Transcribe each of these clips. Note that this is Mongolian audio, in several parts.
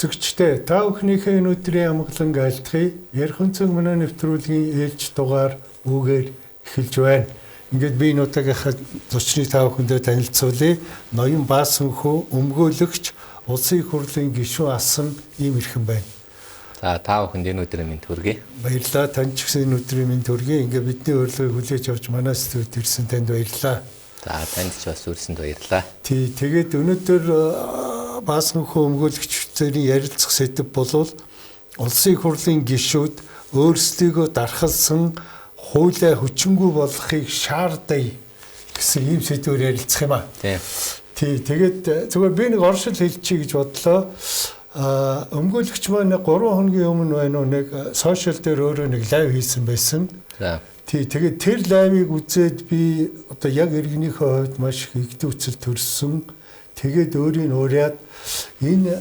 Үзэгчтэй та бүхнийхээ өнөөдрийн амглан айлтгая. Ярих өнцөг манай нэвтрүүлгийн ээлж дугаар үгээр эхэлж байна. Ингээд би нутагийнхаа зочны та бүхэндээ танилцуулъя. Ноён Баасанхүү өмгөөлөгч, улсын их хурлын гишүүн асан ийм ирхэн байна. За та бүхэнд энэ өдрийн мэнд хүргэе. Баярлалаа. Танд ч гэсэн энэ өдрийн мэнд хүргэе. Ингээд бидний урилгыг хүлээж авч манай студид ирсэн танд баярлалаа. За танд ч бас үрсэнд баярлалаа. Тэгээд өнөөдөр Баасанхүү өмгөөлөгчдийн ярилцах сэдэв болвол улсын их хурлын гишүүд өөрсдийгөө дархалсан хуулиа хүчингүй болгохыг шаардая гэсэн ийм сэдвээр ярилцах юм аа. Тэгээд зүгээр би нэг оршил хэлчихье гэж бодлоо. Өмгөөлөгч маань 3 хоногийн өмнө байна уу нэг сошиал дээр өөрөө нэг лайв хийсэн байсан. Тэгээд тэр лайвыг үзээд би одоо яг иргэнийхээ хувьд маш их игдүүцэл төрсөн. Тэгээд өөрийн уриад энэ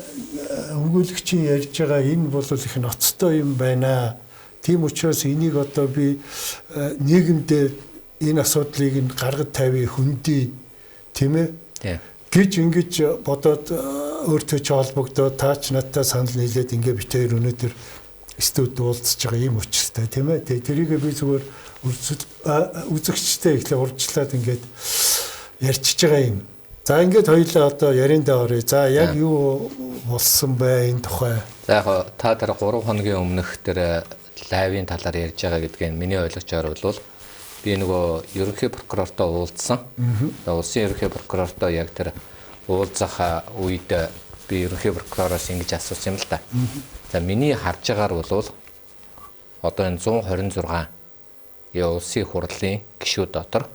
өмгөөлөгчийн ярьж байгаа энэ бол их ноцтой юм байна. Тийм учраас энийг одоо би нийгэмд энэ асуудлыг нь гаргаж тавья хөндөй тийм ээ гэж ингэж бодоод өөртөө ч холбогдоод таач надтай санал нийлээд ингээ битээр өнөөдөр студид уулзж байгаа юм учиртай тийм ээ. Тэрийг би зүгээр үзэгчтэй ихлэ урьдчилаад ингээд ярьчихж байгаа юм. За ингээд хоёлаа одоо яриандаа оръё. За яг юу болсон бэ энэ тухай? За яг та тэр 3 хоногийн өмнөх тэр лайвын талаар ярьж байгаа гэдгийг миний ойлгочоор бол би нөгөө ерөнхий прокурортой уулзсан. Улсын ерөнхий прокурортой яг тэр уулзах үед би ерөнхий прокуророос ингэж асуусан юм л да. За миний харж байгаагаар бол одоо энэ 126 улсын хурлын гишүүд дотор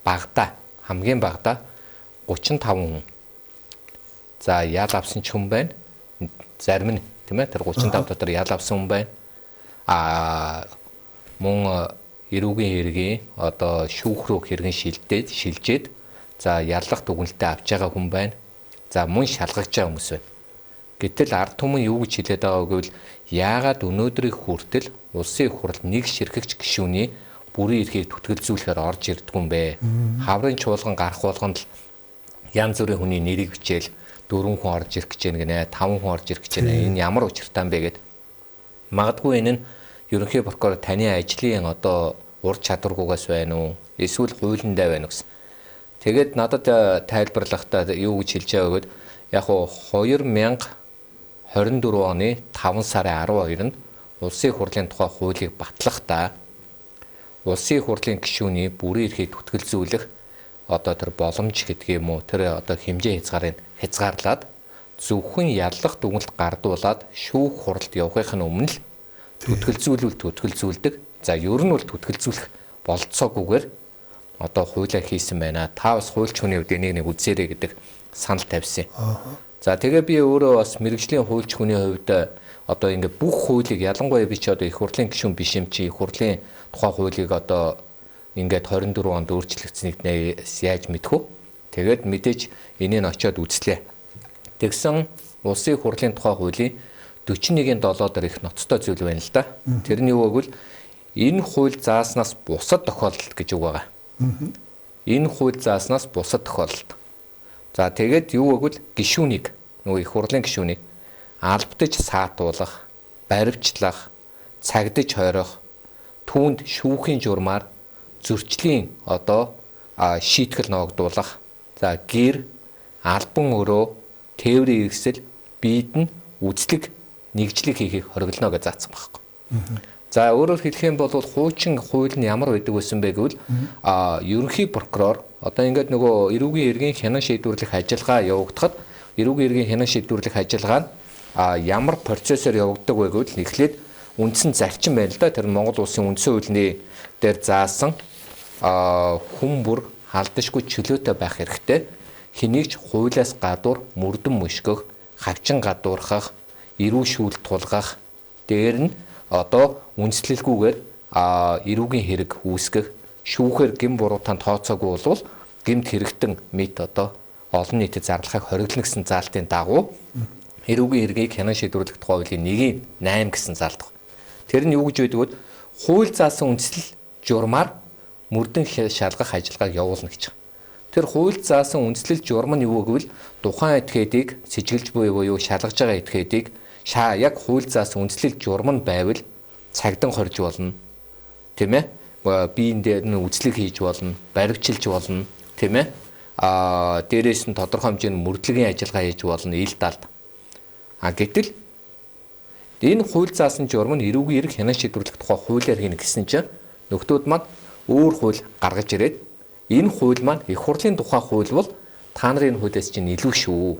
багада хамгийн багада 35 хүн. За ял авсан ч хүн байна. Зарим нь тийм ээ тэр 35 дотор ял авсан хүн байна. Мөн эрүүгийн хэргийн одоо шүүх рүү хэрхэн шилжээд за яллах дүгнэлтээ авч байгаа хүн байна. За мөн шалгаж байгаа хүмүүс байна. Гэтэл ард түмэн юу гэж хэлээд байгааг гэвэл яагаад өнөөдрийг хүртэл улсын их хурл нэг ширхэгч гишүүний бүрийн эрхийг түтгэлзүүлэхээр орж ирдэггүй юм бэ? Хаврын чуулган гарах болгонд л янз бүрийн хүний нэрийг бичээл 4 хүн орж ирэх гэж байна гинэ, 5 хүн орж ирэх гэж байна. Энэ ямар учиртай юм бэ гэд. Магадгүй энэ нь ерөнхий прокурор таны ажлын одоо ур чадваргүйгээс байна уу? Эсвэл хуулиндаа байна гэсэн. Тэгээд надад тайлбарлахдаа юу гэж хэлж байгаа гэвэл яг хуу 2024 оны 5 сарын 12-нд улсын хурлын тухай хуулийг батлахдаа улсын хурлын гишүүний бүрийн эрхийг түтгэлзүүлэх одоо тэр боломж гэдэг юм уу тэр одоо хэмжээ хязгаарлаад зөвхөн яллах дүгнэлт гардуулаад шүүх хуралд явахын өмнө л түтгэлзүүлдэг. За ер нь бол түтгэлзүүлэх болцоогүйгээр одоо хуулиа хийсэн байна. Та бас хуульч хүний хувьд энийг нэг үзээрэй гэдэг санал тавьсан. За тэгээ би өөрөө бас мэрэгжлийн хуульч хүний хувьд одоо ингээд бүх хуулийг ялангуяа би ч одоо их хурлын гишүүн биш юм чи их хурлын тухай хуулийг одоо ингээд 24 онд өөрчлөгдсөнийг яаж мэдэх вэ? Тэгээд мэдээж энийг очиод үзлээ. Тэгсэн улсын их хурлын тухай хуулийн 41-ийн 7 дээр их ноцтой зүйл байна л да. Тэрний юу гэвэл энэ хууль зааснаас бусад тохиолдолд гэж үг байгаа. Энэ хууль зааснаас бусад тохиолдолд. За тэгээд юу гэвэл гишүүнийг нөгөө их хурлын гишүүнийг албадж саатуулах, баривчлах, цагдаж хойрох, түүнд шүүхийн журмаар зөрчлийн одоо шийтгэл ногдуулах, за гэр, албан өрөө, тээврийн хэрэгсэл, биед нь үзлэг нэгжлэг хийхийг хориглоно гэж заасан байхгүй. За өөрөөр хэлэх юм бол хуучин хууль нь ямар байдаг байсан бэ гэвэл ерөнхий прокурор одоо ингээд нөгөө эрүүгийн хэргийн хянан шийдвэрлэх ажиллагаа явагдахад эрүүгийн хэргийн хянан шийдвэрлэх ажиллагаа нь ямар процессор явагддаг вэ гэвэл эхлээд үндсэн зарчим байна л да. Тэр Монгол улсын үндсэн хуулийн дээр заасан хүн бүр халдашгүй чөлөөтэй байх хэрэгтэй. Хэнийг ч хуулиас гадуур мөрдөн мөшгөх, хавчин гадуурхах, эрүү шүүлт тулгах, дээр нь одоо үндэслэлгүйгээр эрүүгийн хэрэг үүсгэх, шүүхээр гин буруутан тооцоогүй болвол гэмт хэрэгтэн мэд одоо олон нийтэд зарлахыг хориглоно гэсэн заалтын дагуу эрүүгийн хэргийг хянан шийдвэрлэх тухай хуулийн 1-8 гэсэн заалт байна. Тэр нь юу гэж байдаг вэ? Хууль заасан үндэслэл журмаар мөрдөн шалгах ажиллагааг явуулна гэж байна. Тэр хууль заасан үндэслэл журам нь юу гэвэл тухайн этгээдийг сэжиглж буй буюу шалгаж байгаа этгээдийг яг хууль заасан үндслэл журам нь байвал цагдан хорж болно. Тийм ээ? Биеийн дээр нь үзлэг хийж болно, баривчилж болно, тийм ээ? Дээрээс нь тодорхой хэмжээний мөрдлөгийн ажиллагаа хийж болно, ил далд. Гэтэл энэ хууль заасан журам нь эрүүгийн эрх хянан шийдвэрлэх тухай хуулиар хийнэ гэсэн чинь нөхдүүд маань өөр хууль гаргаж ирээд энэ хууль маань их хурлын тухай хууль бол та нарын хуулиас чинь илүү шүү.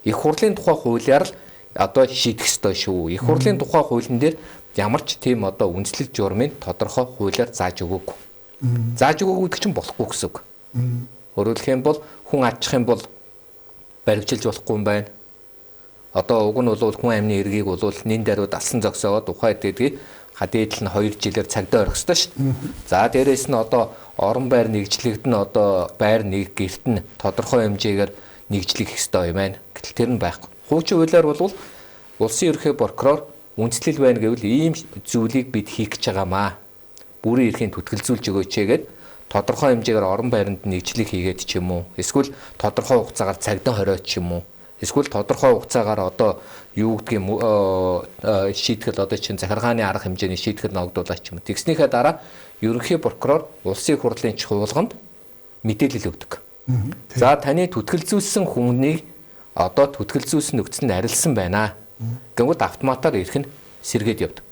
Их хурлын тухай хуулиар л одоо шийдэх ёстой шүү. Их хурлын тухай хуулийн дээр ямар ч тийм одоо үндслэл журмын тодорхой хуулиар зааж өгөөгүй. Зааж өгөөгүй гэдэг чинь болохгүй гэсэн үг. Өөрөөр хэлбэл хүн адчих юм бол баривчилж болохгүй юм байна. Одоо уг нь бол хүн амны эргийг бол нэн даруйд алсан зогсоогоод ухаад гэдгийг хадээдл нь 2 жилээр цагдаа орох ёстой шүү дээ. За дээрэс нь одоо орон байр нэгжлэгдэн одоо байр нэг гэрт нь тодорхой хэмжээгээр нэгжлэх ёстой юм байна. Гэтэл тэр нь байхгүй. Хуучин хуулиар бол улсын ерхий прокурор үндслэл байна гэвэл ийм зүйлийг бид хийх гэж байгаамаа. Бүрийн эрхийн түтгэлзүүлж өгөөч гээд тодорхой хэмжээгээр орон байранд нэгжлэг хийгээд ч юм уу. Эсвэл тодорхой хугацаагаар цагдаа хориод ч юм уу. Эсвэл тодорхой хугацаагаар одоо юу гэдгийг шийтгэл одоо чинь захиргааны арга хэмжээний шийтгэл ногдуулаач юм. Тэгснийхээ дараа ерөнхий прокурор улсын хурлын чуулганд мэдээлэл өгдөг. За таны түтгэлзүүлсэн хүнийг одоо түтгэлзүүлсэн нөхцөл нь арилсан байна. Гэнгүүт автоматар ирэх нь сэргээд явдаг.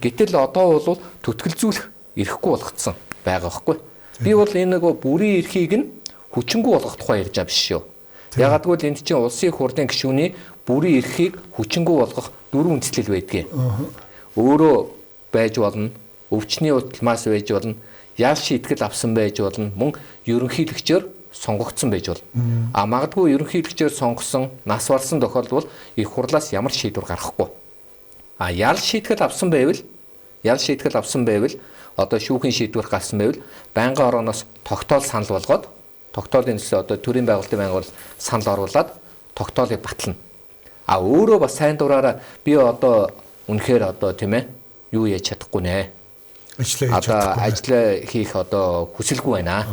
Гэтэл одоо бол түтгэлзүүлэх ирэхгүй болгоцсон байгаа байхгүй. Би бол энэ нэг бүрийн эрхийг нь хүчингү болгох тухай ярьж байгаа биш шүү. Ягагтгүй л энд чинь улсын хурлын гишүүний бүрийн эрхийг хүчингү болгох 4 үндслэл байдгийг. Өөрөө байж болно, өвчний удалмаас байж болно, ял шийтгэл авсан байж болно, мөн ерөнхийлөгчөөр сонгогдсон байж болно. Магадгүй ерөнхийлөгчөөр сонгосон, нас барсан тохиолдолд их хурлаас ямар шийдвэр гаргахгүй. Ял шийтгэл авсан байвал одоо шүүхийн шийдвэр гарсан байвал байнгын орооноос тогтоол санал болгоод тогтоолын нөлөө одоо төрийн байгуулалтын байнгын санал оруулаад тогтоолыг батлна. Өөрөө бас сайн дураараа би одоо үнэхээр одоо тийм ээ юу яаж чадахгүй нэ. Ажлаа хийх одоо хүсэлгүй байна.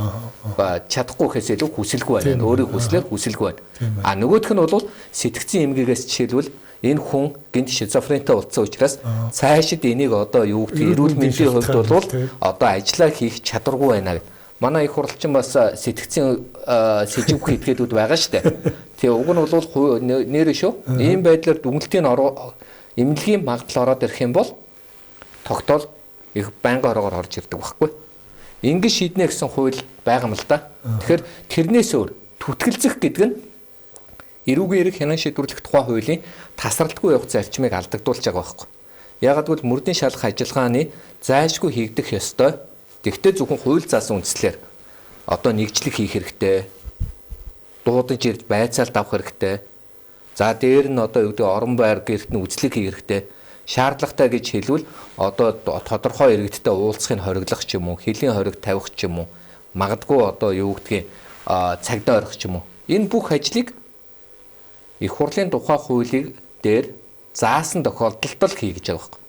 Чадахгүй гэхээс илүү хүсэлгүй байна. Өөрийн хүслээр хүсэлгүй байна. Нөгөөх нь бол сэтгцэн эмгэгээс жишээлбэл энэ хүн гинт шизофрентэй болсон учраас цаашид энийг одоо юу гэх эрүүл мэндийн хувьд бол одоо ажиллаа хийх чадваргүй байна гэдэг. Манай их хурлчин бас сэтгцэн сэжиг хийдгүүдүүд байгаа шүү дээ. Тэгээ уг нь бол нэр шүү. Ийм байдлаар дүнэлтийн эмнэлгийн магадлал ороод ирэх юм бол тогтоол их байнгын ороогоор орж ирдэг байхгүй. Ингэж шийднэ гэсэн хууль байгаа юм л да. Тэгэхээр тэрнээс өөр түтгэлзэх гэдэг нь эрүүгийн эрх хянан шийдвэрлэх тухай хуулийн тасралтгүй явах зарчмыг алдагдуулж байгаа байхгүй. Яагад бол мөрдийн шалгах ажиллагааны зайлшгүй хийгдэх ёстой. Тэгвэл зөвхөн хууль заасан үндслээр одоо нэгжлэг хийх хэрэгтэй. Дуудаж ирж байцаалт авах хэрэгтэй. За дээр нь одоо юу гэдэг орон байр гэрт нь үзлэг хийх хэрэгтэй. Шаардлагатай гэж хэлвэл одоо тодорхой иргэдтэй уулзахыг хориглох ч юм уу, хөлийн хориг тавих ч юм уу, магадгүй одоо юу гэдгийг цагдаа орох ч юм уу. Энэ бүх ажлыг их хурлын тухай хуулийг дээр заасан тохиолдолд л хий гэж байгаа байхгүй.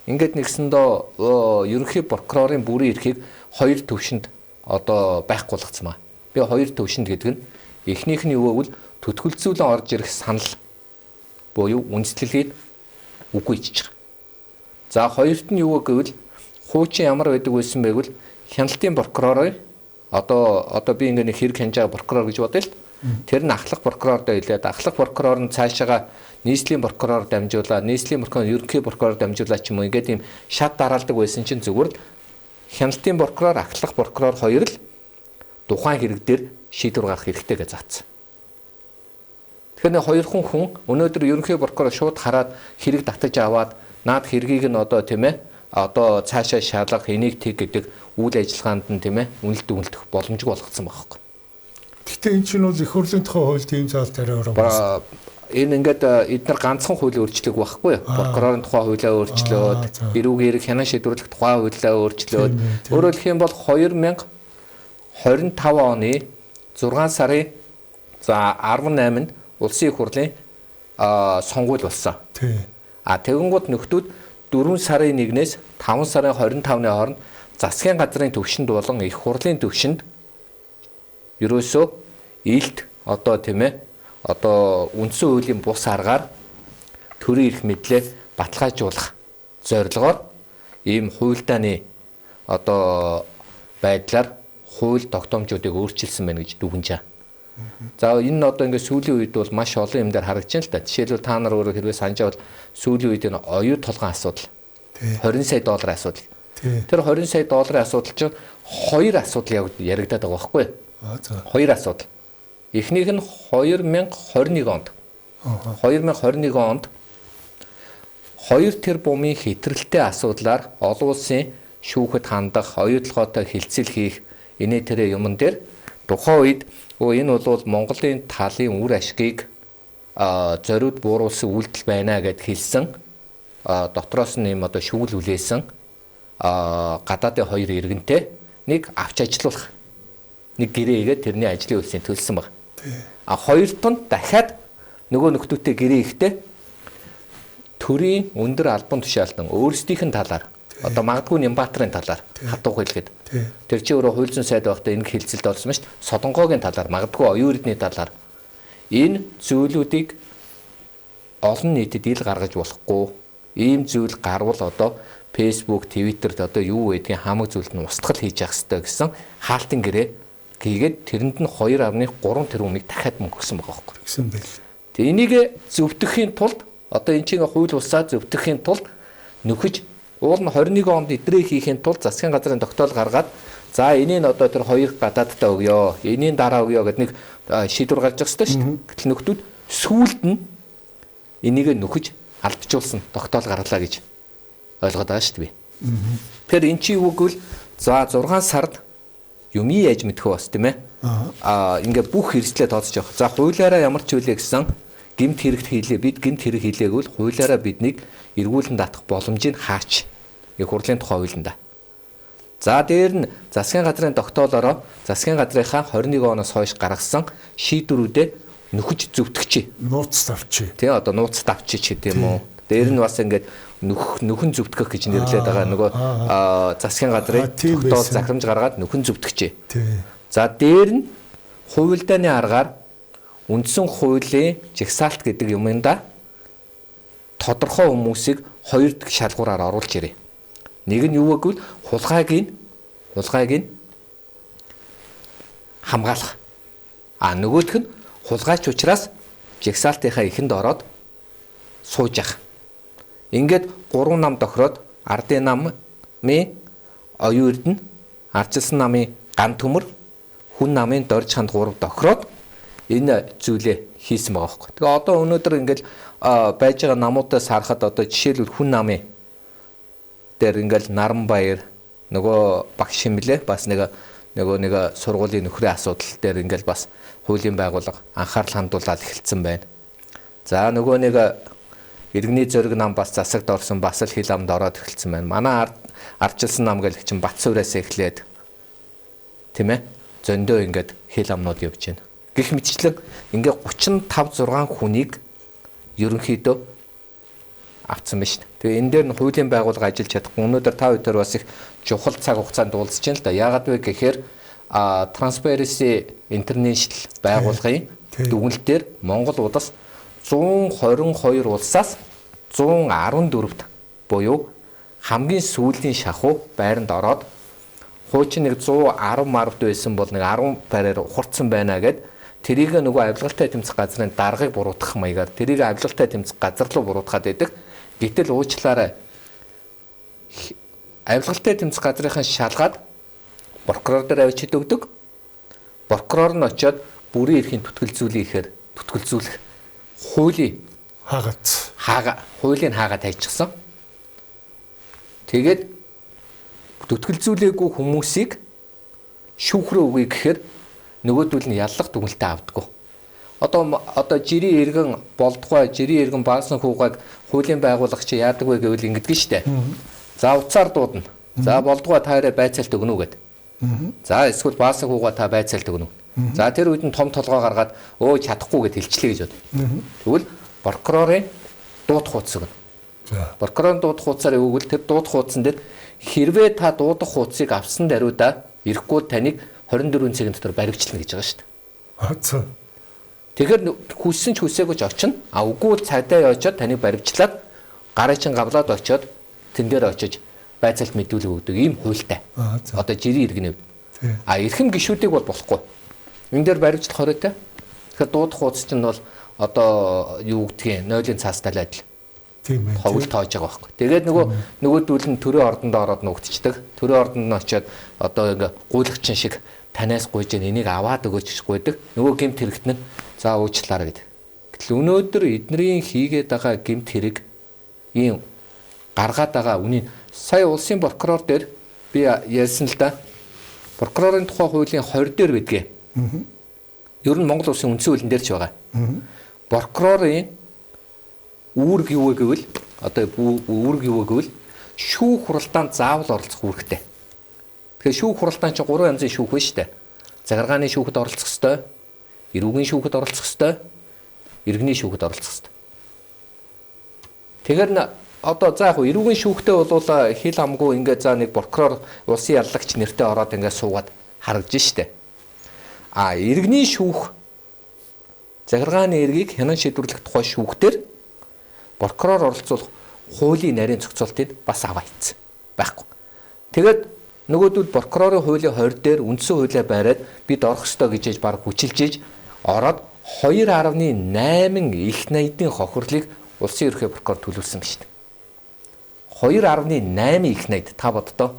Ингээд нэгсэндөө ерөнхий прокурорын бүрийн эрхийг 2 төвшөнд одоо байхгүй болгоцсон ба. Би 2 төвшөнд гэдэг нь эхнийх нь юу гэвэл төтгөлцүүлэн орж ирэх санал буюу үндслэлийг үгүй хийж байгаа. За хоёрт нь юу гэвэл хуучин ямар байдаг байсан бэ гэвэл хяналтын прокурорыг одоо би ингээд нэг хэрэг хянаж байгаа прокурор гэж бодъё л. Тэр нь ахлах прокурордоо хэлээд ахлах прокурор нь цаашаага нийслэлийн прокурор дамжуулаад нийслэлийн прокурор ерөнхий прокурор дамжуулаад ч юм уу ингээд ийм шат дараалдаг байсан чинь зүгээр л хяналтын прокурор ахлах прокурор хоёр л тухайн хэрэг дээр шийдвэр гаргах хэрэгтэй гэж заасан. Тэгэхээр хоёр хүн өнөөдөр ерөнхий прокурор шууд хараад хэрэг татаж аваад наад хэргийг нь одоо тийм ээ одоо цаашаа шалгах энийг тэг гэдэг үйл ажиллагаанд нь тийм ээ үнэлдэх боломжгүй болгоцсон байгаа хэрэг. Гэхдээ энэ чинь бол их хурлын тухай хууль тийм заалтаараа ороо. Энэ ингээд эдгээр ганцхан хуулийн өөрчлөлт байхгүй юу? Прокурорын тухай хуулиа өөрчлөөд, эрүүгийн эрх хянан шийдвэрлэх тухай хуулиа өөрчлөөд, өөрөөр хэлэх юм бол 2025 оны 6 сарын 18-нд улсын их хурлын сонгуул болсон. Тэгэнгүүт нөхдүүд 4 сарын 1-ээс 5 сарын 25-ны хооронд засгийн газрын төвшөнд болон их хурлын төвшөнд ерөөсөө илт одоо тийм ээ одоо үндсэн хуулийн бус аргаар төрийн эрх мэдлээ баталгаажуулах зорилгоор ийм хуульдааны одоо байдлаар хууль тогтоомжуудыг өөрчилсөн байна гэж дүгнэж байгаа. За энэ нь одоо ингээд сүүлийн үед бол маш олон юм дээр харагдаж байна л да. Жишээлбэл та нар өөрөө хэрвээ санаж авал сүүлийн үед энэ оюу толгойн асуудал 20 сая долларын асуудал. Тэр 20 сая долларын асуудал чинь хоёр асуудал яригадаад байгаа байхгүй юу? Хоёр асуудал. Эхнийх нь 2021 онд. 2021 онд 2 тэрбумын хэтрэлтэй асуудлаар олон улсын шүүхэд хандах, оюутлогоотой хилцэл хийх энэ тэрэ юмн дээр тухайн үед энэ бол Монголын талын үр ашгийг зориуд бууруулсан үйлдэл байна гэд хэлсэн. Дотроос нь юм одоо шүүл үлээсэн гадаадын хоёр иргэнтэй нэг авч ажиллуулах. Нэг гэрээгээд тэрний ажлын үйлсийг төлсөн баг. Хоёрт нь дахиад нөгөө нөхдөөтэй гэрээ ихтэй төрийн өндөр албан тушаалтан өөрсдийнх нь талаар одоо магадгүй Нямбаатрын талаар хатуух хэлгээд тэр чинь өөрөө хууль зүйн сайд байхдаа энэ хэлцэлд орсон шүү дээ. Содонгогийн талаар магадгүй оюун эрдний талаар энэ зүйлүүдийг олон нийтэд ил гаргаж болохгүй ийм зүйл гарвал одоо Facebook, Twitter-д одоо юу гэдгийг хамаг зүйлд нь устгал хийж явах хэрэгтэй гэсэн хаалтын гэрээ хийгээд тэрэнд нь 2.3 тэрбумыг дахиад мөнгө өгсөн байгаа байхгүй. Гэсэн байл. Тэгээ энийг зөвтгөхийн тулд одоо энэ чинь хууль бусаа зөвтгөхийн тулд нөхөж уул нь 21 онд эдрээ хийхин тулд засгийн газрын тогтоол гаргаад за энийг одоо тэр хоёр гадаадтай өгөө, энийг дараа өгөө гэдэг нэг шийдвэр гарч байгаа шүү дээ. Гэтэл нөхдүүд сүүлд нь энийг нөхөж алдчихулсан тогтоол гарлаа гэж ойлгоод байгаа шүү дээ. Тэгэхээр эн чинь юу гэвэл за 6 сард юм яаж мэдэх вэ бас тийм ээ. Ингээ бүх хэрэгслээ тооцож явах. За хуулиараа ямар ч үлээ гэсэн гэмт хэрэгт хийлээ. Бид гэмт хэрэг хийлээгүүл хуулиараа биднийг эргүүлэн даатгах боломжийг хаач. Их хурлын тухай хуулиндаа. За дээр нь засгийн газрын тогтоолороо засгийн газрынхаа 21 оноос хойш гаргасан шийдвэрүүдэд нөхөж зөвтгөчээ. Нууц тавчи. Тий одоо нууц тавчи ч гэдэм үү. Дээр нь бас ингээд нөхөн зөвтгөх гэж нэрлээд байгаа нөгөө засгийн газрын тогтоол захирамж гаргаад нөхөн зөвтгөчээ. За дээр нь хуульдааны аргаар үндсэн хуулийн жагсаалт гэдэг юмда тодорхой хүмүүсийг хоёр дахь шалгуураар оруулж ирээ. Нэг нь юу гэвэл хулгайг хамгаалах. Нөгөөх нь хулгайч учраас жагсаалтынхаа эхэнд ороод сууж явах. Ингээд 3 нам тохироод ардын намын оюун эрдэнэ, ардчилсан намын ган төмөр, хүн намын дорж ханд 3 тохироод энэ зүйлээ хийсэн байгаа байхгүй. Тэгээ одоо өнөөдөр ингээд байж байгаа намуудаас харахад одоо жишээлбэл хүн намын дээр ингээд Наранбаяр нөгөө багш юм лээ бас нэг сургуулийн нөхрийн асуудал дээр ингээд бас хуулийн байгууллага анхаарал хандуулаад эхэлсэн байна. За нөгөө нэг иргэний зориг нам бас засагт орсон бас л хил амд ороод эхэлсэн байна. Манай ардчилсан нам гэх чинь Батсуураас эхлээд тийм ээ зөндөө ингээд хил амнууд явж байна. Гэх мэтчлэн ингээд 35 6 хүнийг ерөнхийдөө авцсан байна шүү дээ. Тэгээ энэ дээр нь хуулийн байгууллага ажиллаж чадахгүй. Өнөөдөр та бүхэн бас их чухал цаг хугацаанд уулзж байна л да. Яагаад вэ гэхээр Transparency International байгууллагын дүгнэлтээр Монгол улс 122 улсаас 114-т буюу хамгийн сүүлийн шахуу байранд ороод хуучин нэг 110 марвд байсан бол нэг 10 байраар ухарцсан байна гэд тэрийг нөгөө авилгалтай тэмцэх газрын даргыг буруутгах маягаар тэрийг авилгалтай тэмцэх газар руу буруутгаад байдаг. Гэтэл уучлаарай авилгалтай тэмцэх газрынхаа шалгаад прокурор дээр авчид өгдөг. Прокурор нь очиод бүрийн эрхийн түтгэлзүүлэх хуулийн хуулийн хаагаад хайчихсан. Тэгээд түтгэлзүүлээгүй хүмүүсийг шүүхрээ өгье гэхээр нөгөөдөл нь яллах дүгнэлтээ авдаггүй. Одоо жирийн иргэн болдгоо жирийн иргэн баасан хүүгайг хуулийн байгууллага чи яадаг вэ гэвэл ингэдэг штэ. За уцаар дуудана. За болдгоо таараа байцаалт өгнө үү гэд. За эсвэл баасан хүүгаа та байцаалт өгнө. За тэр үед нь том толгой гаргаад өө чадахгүй гэд хэлчлээ гэж бод. Тэгвэл прокурорын дуудах хуудас өгнө. Прокурорын дуудах хуудасаар өгвөл тэр дуудах хуудсан дээр хэрвээ та дуудах хуудсыг авсан даруйда ирэхгүй таныг 24 цагийн дотор баривчлна гэж байгаа шүү дээ. Тэгэхээр хүссэн ч хүсээгүй ч очино. А үгүй бол цагдаа очиод таныг баривчлаад гарын чин гавлаад очиод тэн дээр очиж байцаалт мэдүүлэг өгдөг ийм хуультай. Одоо жирийн иргэний хувьд. А эрхэм гишүүдийг бол болохгүй. Энэ дээр баривчлах хоройтой. Тэгэхээр дуудах хуудас чинь бол одоо юу гэдгийг нойлын цаастай л адил. Тийм ээ. Ховл тоож байгаа байхгүй. Тэгээд нөгөөдүүл нь төрийн ордонд ороод нуугдчихдаг. Төрийн ордонд нь очиод одоо ингээ гуйлагчин шиг танаас гуйж энийг аваад өгөөч гэж гуйдаг. Нөгөө гэмт хэрэгт нь за уучлаарай гэдэг. Гэтэл өнөөдөр эднэрийн хийгээд байгаа гэмт хэрэг ийм гаргаад байгаа үнийг сая улсын прокурор дээр би ярьсан л да. Прокурорын тухай хуулийн 20 дээр байдгээ. Ер нь Монгол улсын үндсэн хуулийн дээр ч байгаа. Прокурорын үүрэг юу вэ гэвэл одоо үүрэг юу вэ гэвэл шүүх хуралдаанд заавал оролцох үүрэгтэй. Тэгэхээр шүүх хуралдаан чинь 3 янзын шүүх байна шүү дээ. Захиргааны шүүхэд оролцох ёстой, эрүүгийн шүүхэд оролцох ёстой, иргэний шүүхэд оролцох ёстой. Тэгэхээр одоо за яг эрүүгийн шүүхтэй бол хил амгүй ингээд за нэг прокурор улсын яллагч нэртэй ороод ингээд суугаад харагдж штэ. А иргэний шүүх захиргааны эргийг хянан шийдвэрлэх тухай шүүхтэр прокурор оролцуулах хуулийн нарийн зохицуултыг бас аваа хийсэн байхгүй. Тэгээд нөгөөдөл прокурорын хуулийн 20 дээр үндсэн хуулиа байраад бид орох ёстой гэж баг хүчилжээж ороод 2.8 их найдын хохирлыг улсын ерхий прокурор төлөвлөсөн ба шүү дээ. 2.8 их найд та боддоо.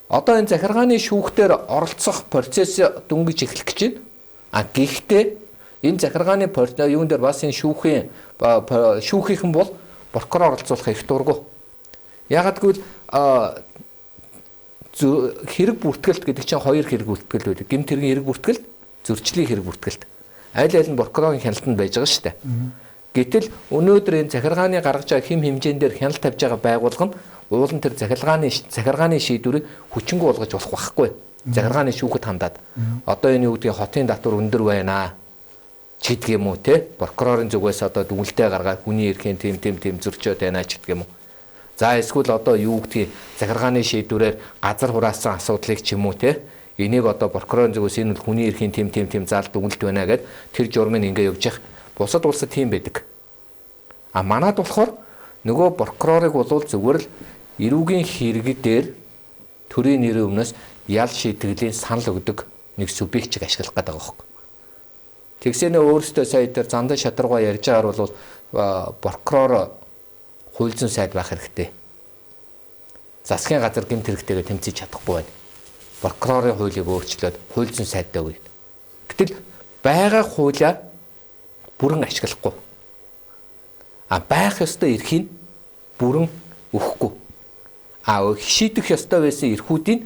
Одоо энэ захиргааны шүүхтэр оролцох процесс дөнгөж эхлэх гэж байна. А гэхдээ энэ захиргааны юун дээр бас энэ шүүхийнхэн бол прокурор оролцуулах их дургу. Ягаад гэвэл хэрэг бүртгэлт гэдэг чинь хоёр хэрэг бүртгэл байдаг. Гэмт хэргийн хэрэг бүртгэлт, зөрчлийн хэрэг бүртгэлт. Аль аль нь прокурорын хяналтанд байж байгаа шүү дээ. Гэтэл өнөөдөр энэ захиргааны гаргаж байгаа хэм хэмжээндээр хяналт тавьж байгаа байгууллага нь уулын тэр захиргааны шийдвэрийг хүчингү болгож болох байхгүй. Захиргааны шүүхэд хандаад одоо энэ юу гэдгийг хотын татвар өндөр байна чидг юм уу те прокурорын зүгээс одоо дүгнэлтээ гаргаад хүний эрхийн тийм зөрчөөд байна ч гэдэг юм уу. За эсвэл одоо юу гэдгийг захиргааны шийдвэрээр газар хураасан асуудлыг ч юм уу те энийг одоо прокурорын зүгээс энэ хүний эрхийн тийм заал дүгнэлт байна гэд тэр журмыг ингээ явж явах бусад улсад тийм байдаг. А манад болохоор нөгөө прокурорыг бол зүгээр л эрүүгийн хэрэгээр төрийн нэрийн өмнөөс ял шийтгэлийн санал өгдөг нэг субъектийг ашиглах гэдэг байгаа хөөх. Тэгсэнэ өөрөөсөө сая дээр зандаа шатаргаа ярьж байгаа бол прокурор хууль зүйн сайд байх хэрэгтэй. Засгийн газар гэмт хэрэгтэйгээ тэмцэж чадахгүй байна. Прокурорын хуулийг өөрчлөөд хууль зүйн сайдтай үе. Гэтэл байгаа хуулиа бүрэн ашиглахгүй. А байх ёстой эрхийг бүрэн өгөхгүй. А шийдэх ёстой байсан эрхүүдийг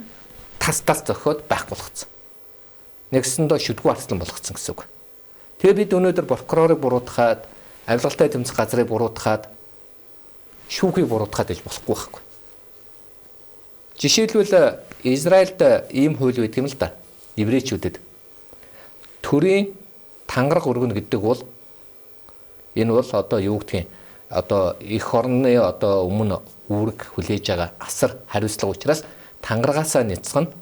тас зохиод байх болгоцсон. Нэгсэндээ шүдгүү арслан болгоцсон гэсэн үг. Тэгээ бид өнөөдөр прокурорыг буруутгаад, авилгалтай тэмцэх газрыг буруутгаад, шүүхийг буруутгаад гэж болохгүй байхгүй. Жишээлбэл Израильд ийм хууль байдаг юм л да. Еврейчүүдэд төрийн тангараг өргөнө гэдэг бол энэ бол одоо юу гэдгийг одоо эх орны одоо өмнө үүрэг хүлээж байгаа асар хариуцлага учраас тангаргаасаа няцах нь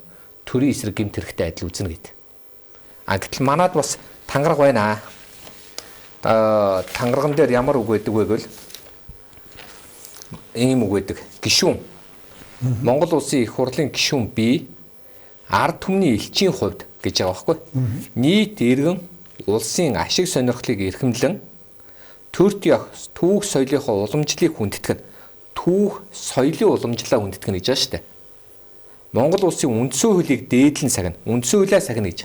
төрийн эсрэг гэмт хэрэгтэй адил үзнэ гэдэг. А гэтэл манад бас тангараг байна. Тангарган дээр ямар үг байдаг вэ гэвэл ийм үг байдаг. Гишүүн. Монгол улсын их хурлын гишүүн би ард түмний элчийн хувьд гэж байгаа байхгүй. Нийт иргэн улсын ашиг сонирхлыг эрхэмлэн төрт ёс түүх соёлынхоо уламжлалыг хүндэтгэн түүх соёлын уламжлалаа хүндэтгэн гэж байна шүү дээ. Монгол улсын үндсэн хуулийг дээдлэн сагна. Үндсэн хуулиа сагна гэж.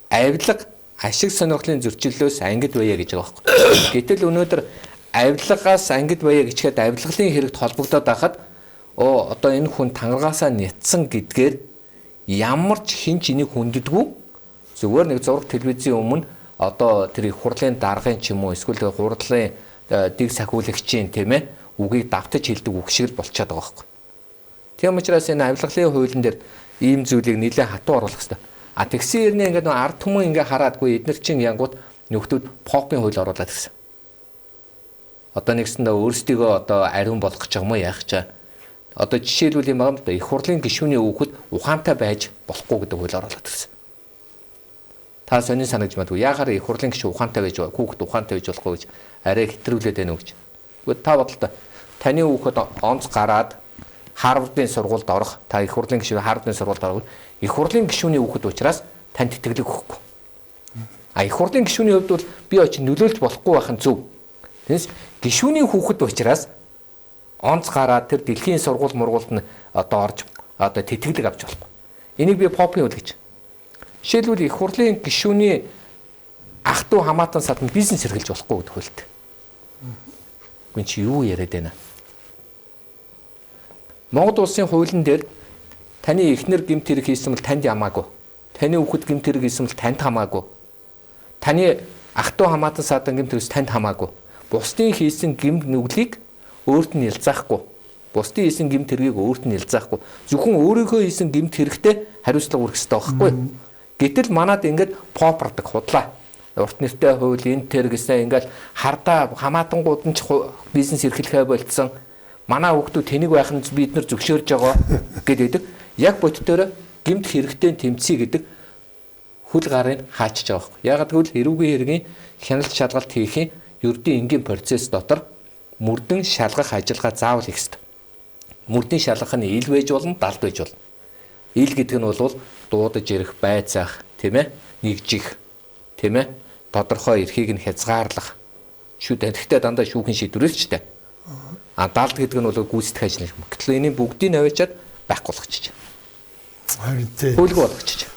Авилга ашиг сонирхлын зөрчиллөөс ангид байя гэж байгаа байхгүй. Гэтэл өнөөдөр авилгаас ангид байя гэчихэд авилгалын хэрэгт холбогдоод байхад одоо энэ хүн тангаргаасаа нятсан гэдгээр ямар ч хинч энийг хүнддэггүй зүгээр нэг зураг телевизийн өмнө одоо тэр их хурлын даргын ч юм уу эсвэл хурлын дэг сахиулагчийн тийм ээ үгийг давтаж хэлдэг үг шиг л болчиход байгаа байхгүй. Тийм учраас энэ авилгалын хуулийн дээр ийм зүйлийг нэлээд хатуу оруулах хэрэгтэй. А тэгсэн хэрнээ ингээд ард түмэн ингээ хараадгүй эднэр чинь янгууд нөхдүүд попын хууль оруулаад гисэн. Одоо нэгсэндээ өөрсдийгөө одоо ариун болгох ч юм уу яах чаа. Одоо жишээлбэл юм байна л да их хурлын гишүүний өгөхөд ухаантай байж болохгүй гэдэг хууль оруулаад гисэн. Та сонин санагдж магадгүй. Яагаад их хурлын гишүүн ухаантай байж хүүхэд ухаантай байж болохгүй гэж арай хэтрүүлээд байна уу гэж. Гэхдээ та бодлоо. Таны хүүхэд онц гараад Харвардын сургуульд орох, та их хурлын гишүүн Харвардын сургуульд орох, их хурлын гишүүний хүүхэд учраас танд тэтгэлэг өгөхгүй. А их хурлын гишүүний хувьд бол би очиж нөлөөлж болохгүй байх нь зөв. Тэгээс гишүүний хүүхэд учраас онц гараад тэр дэлхийн сургууль мургуулд нь одоо орж одоо тэтгэлэг авч болохгүй. Энийг би попын үл гэж. Жишээлбэл их хурлын гишүүний ах トゥ хамаатан садан бизнес эрхэлж болохгүй гэдэг хөлт. Гүн чи юу яриад байна? Монгол улсын хуулийн дээр таны эхнэр гэмт хэрэг хийсэн бол танд ямаагүй. Таны хүүхэд гэмт хэрэг хийсэн бол танд хамаагүй. Таны ах トゥ хамаатан садан гэмт хэрэгс танд хамаагүй. Бусдын хийсэн гэмт нүглийг өөрт нь ялзаахгүй. Бусдын хийсэн гэмт хэргийг өөрт нь ялзаахгүй. Зөвхөн өөрийнхөө хийсэн гэмт хэрэгтээ хариуцлага өргөх ёстой байхгүй. Гэтэл манад ингээд попордаг худлаа. Урт нэртэй хууль энэ тэр гэсэн ингээд хардаа хамаатангууд нь бизнес эрхлэхээ болцсон. Манай хүүхдүүд тэнийг байх нь бид нар зөвшөөрж байгаа гэдэг. Яг бодтоор гэмт хэрэгтэй тэмцэе гэдэг хүл гарыг хаачиж байгаа байхгүй. Ягаад гэвэл эрүүгийн хэргийн хяналт шалгалт хийхийн ердийн энгийн процесс дотор мөрдөн шалгах ажиллагаа заавал хийх ёстой. Мөрдийн шалгах нь ил байж болно, далд байж болно. Ил гэдэг нь бол дуудаж ирэх, байцаах, тийм ээ, нэгжих, тийм ээ, тодорхой эрхийг нь хязгаарлах. Тэгэхдээ дандаа шүүхийн шийдвэрэл ч дээ. А далд гэдэг нь бол гүйцэтгэх ажил юм. Гэтэл энэ бүгдийг аваачаад байхгүй болгочих. Харин тийм. Хөлг болгочих.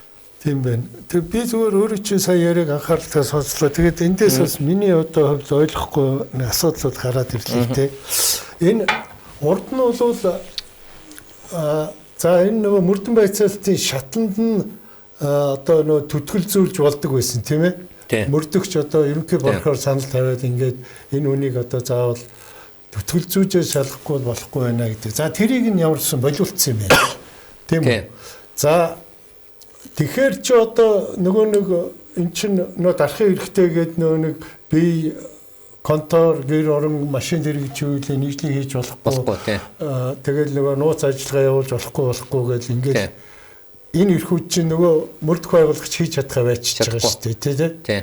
Тийм байна. Тэг би зүгээр өөрөө чи сая яриаг анхааралтай сонслоо. Тэгээд эндээс бас миний одоо хувьд ойлгохгүй асуудлууд гараад ирлээ те. Энэ урд нь бол за энэ нөгөө мөрдөн байцаалтын шатанд нь одоо нөгөө түтгэлзүүлж болдог байсан тийм ээ. Мөрдөгч одоо ерөнхий борхоор санал тавиад ингээд энэ үнийг одоо заавал түтгэлзүүжээ шалгахгүй болохгүй байна гэдэг. За тэрийг нь ямарсан болиулсан юм байна. Тийм үү? За тэгэхээр чи одоо нөгөө нэг эн чин нөгөө дарахын хэрэгтэй гэдэг нөгөө нэг бие контор гэр орон машин дэргэж үйлээ нийслэг хийж болохгүй. Тэгэл нөгөө нууц ажиллагаа явуулж болохгүй гэж ингээд энэ эрхүүд чинь нөгөө мөрдөх байгуулагч хийж чадхаа байчиж байгаа шүү дээ тий.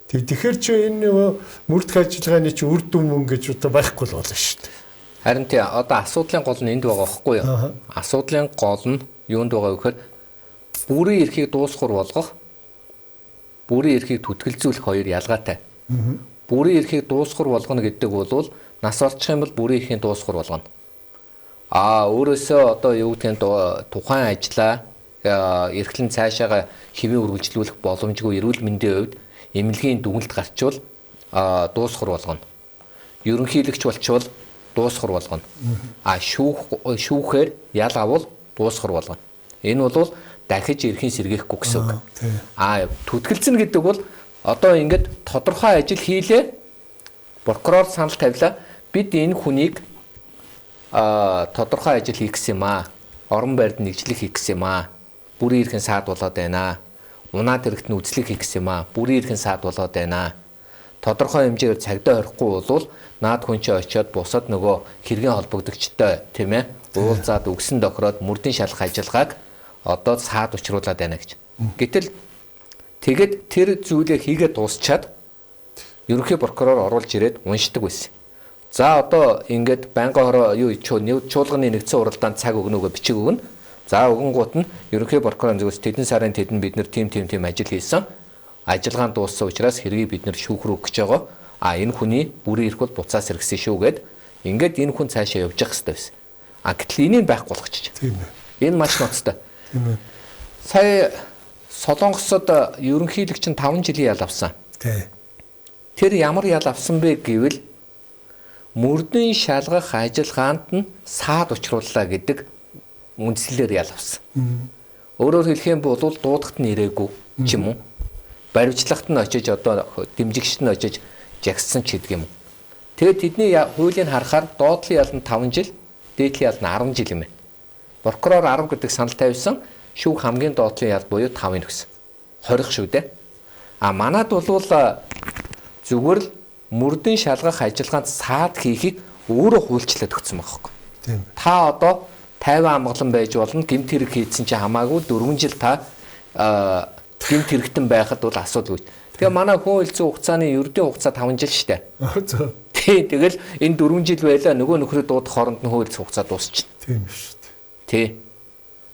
Тэгэхээр чи энэ нөгөө мөрдөх ажиллагааны чи үр дүн мөн гэж одоо байхгүй л болно шүү дээ. Харин тий одоо асуудлын гол нь энд байгаа байхгүй юу? Асуудлын гол нь юунд байгаа вэ гэхээр бүрийн эрхийг дуусгар болгох, бүрийн эрхийг түтгэлзүүлэх хоёр ялгаатай. Бүрийн эрхийг дуусгар болгоно гэдэг бол нас орчих юм бол бүрийн эрхийн дуусгар болгоно. Өөрөөсөө одоо юу гэдгийг тухайн ажлаа эрхлэн цаашаага хэвэн үргэлжлүүлэх боломжгүй эрүүл мэндийн хувьд эмнэлгийн дүгнэлт гарчвал дуусгар болгоно. Ерөнхийлөгч болчвол дуусгар болгоно. Шүүхээр ял авал дуусгар болгоно. Энэ бол дахиж эрхийн сэргээхгүй гэсэн үг. Түтгэлцэн гэдэг бол одоо ингээд тодорхой ажил хийлээ. Прокурор санал тавилаа. Бид энэ хүнийг тодорхой ажил хийх гэсэн юм аа. Орон байрд нэгжлэх хийх гэсэн юм аа. Бүрийн эрхийн саад болоод байна. Унаад хэрэгт нь үзлэх хийх гэсэн юм аа. Бүрийн эрхийн саад болоод байна. Тодорхой хэмжээгээр цагдаа хорихгүй бол наад хүн чи очиод бусад нөгөө хэргийн холбогдогчтой тийм ээ уулзаад өгсөн тохироод мөрдийн шалгах ажиллагааг одоо саад учруулад байна гэж. Гэтэл тэгэд тэр зүйлээ хийгээд дуусчаад ерөнхий прокурор оруулж ирээд уншдаг байсан. За одоо ингээд байнгын хороо юу чуулганы нэгдсэн уралдаанд цаг өгнөгөө бичиг өгнө. За өгөнгүүт нь ерөнхий прокурорын зүгээс тэдэн сарын тэдэн бид нэр тим ажил хийсэн. Ажиллагаанд дууссан учраас хэргийг бид нэр шүүх рүү өгч байгаа. Энэ хүний бүрийн эрх бол буцаас хэрэгсэн шүүгээд ингээд энэ хүн цаашаа явж явах хэрэгтэй байсан. Гэтэл энийг байхгүй болгочих. Тийм ээ. Энэ маш ноцтой. Тийм ээ. Сая Солонгосод ерөнхийлөгч нь 5 жилийн ял авсан. Тийм. Тэр ямар ял авсан бэ гэвэл мөрдөн шалгах ажиллагаанд нь саад учрууллаа гэдэг үндслээр ял авсан. Өөрөөр хэлэх юм бол дуудахт нь ирээгүй ч юм уу. Баримтлагт нь очиж одоо дэмжигчт нь очиж жагссан ч гэдэг юм. Тэгээд тэдний хуулийг харахаар доотлын ял нь 5 жил, дээдлийн ял нь 10 жил юм. Прокурор 10 гэдэг санал тавьсан, шүүх хамгийн доотлын ял буюу 5-ыг өгсөн. 20 шүү дээ. Манад бол зүгээр л мөрдөн шалгах ажиллагаанд саад хийхийг өөрөө хуульчлаад өгсөн байгаа хэрэг. Тийм. Та одоо 50 амгалан байж болно, гэмт хэрэг хийсэн чи хамаагүй 4 жил та гэмт хэрэгтэн байхад бол асуудалгүй. Тэгээ манай хүн хэлцэн хугацааны ердийн хугацаа 5 жил штэ. За. Тий, тэгэл энэ 4 жил байлаа нөгөө нөхрөө дуудах хооронд нь хүн хэлцэн хугацаа дуусчихна. Тийм шүү дээ. Тий.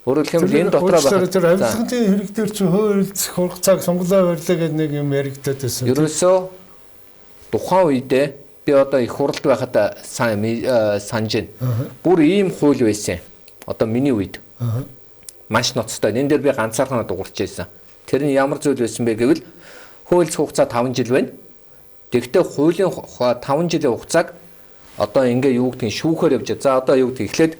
Өөрөөр хэлбэл энэ дотроо байх. Тэр авилгын хэрэг дээр чи хууль хугацааг сонголоо барьлаа гэдэг нэг юм яригдаад байсан. Ерөөсөө тухайн үедээ би одоо их хуралд байхад санаж байна. Бүр ийм хууль байсан. Одоо миний үед. Маш ноцтой. Энэ дээр би ганцаархан дуурч байсан. Тэр нь ямар зүйл байсан бэ гэвэл хууль хугацаа 5 жил байна. Тэгвэл хуулийн 5 жилийн хугацааг одоо ингээ юу гэдгийг шүүхээр явж. За одоо юу гэдэг эхлээд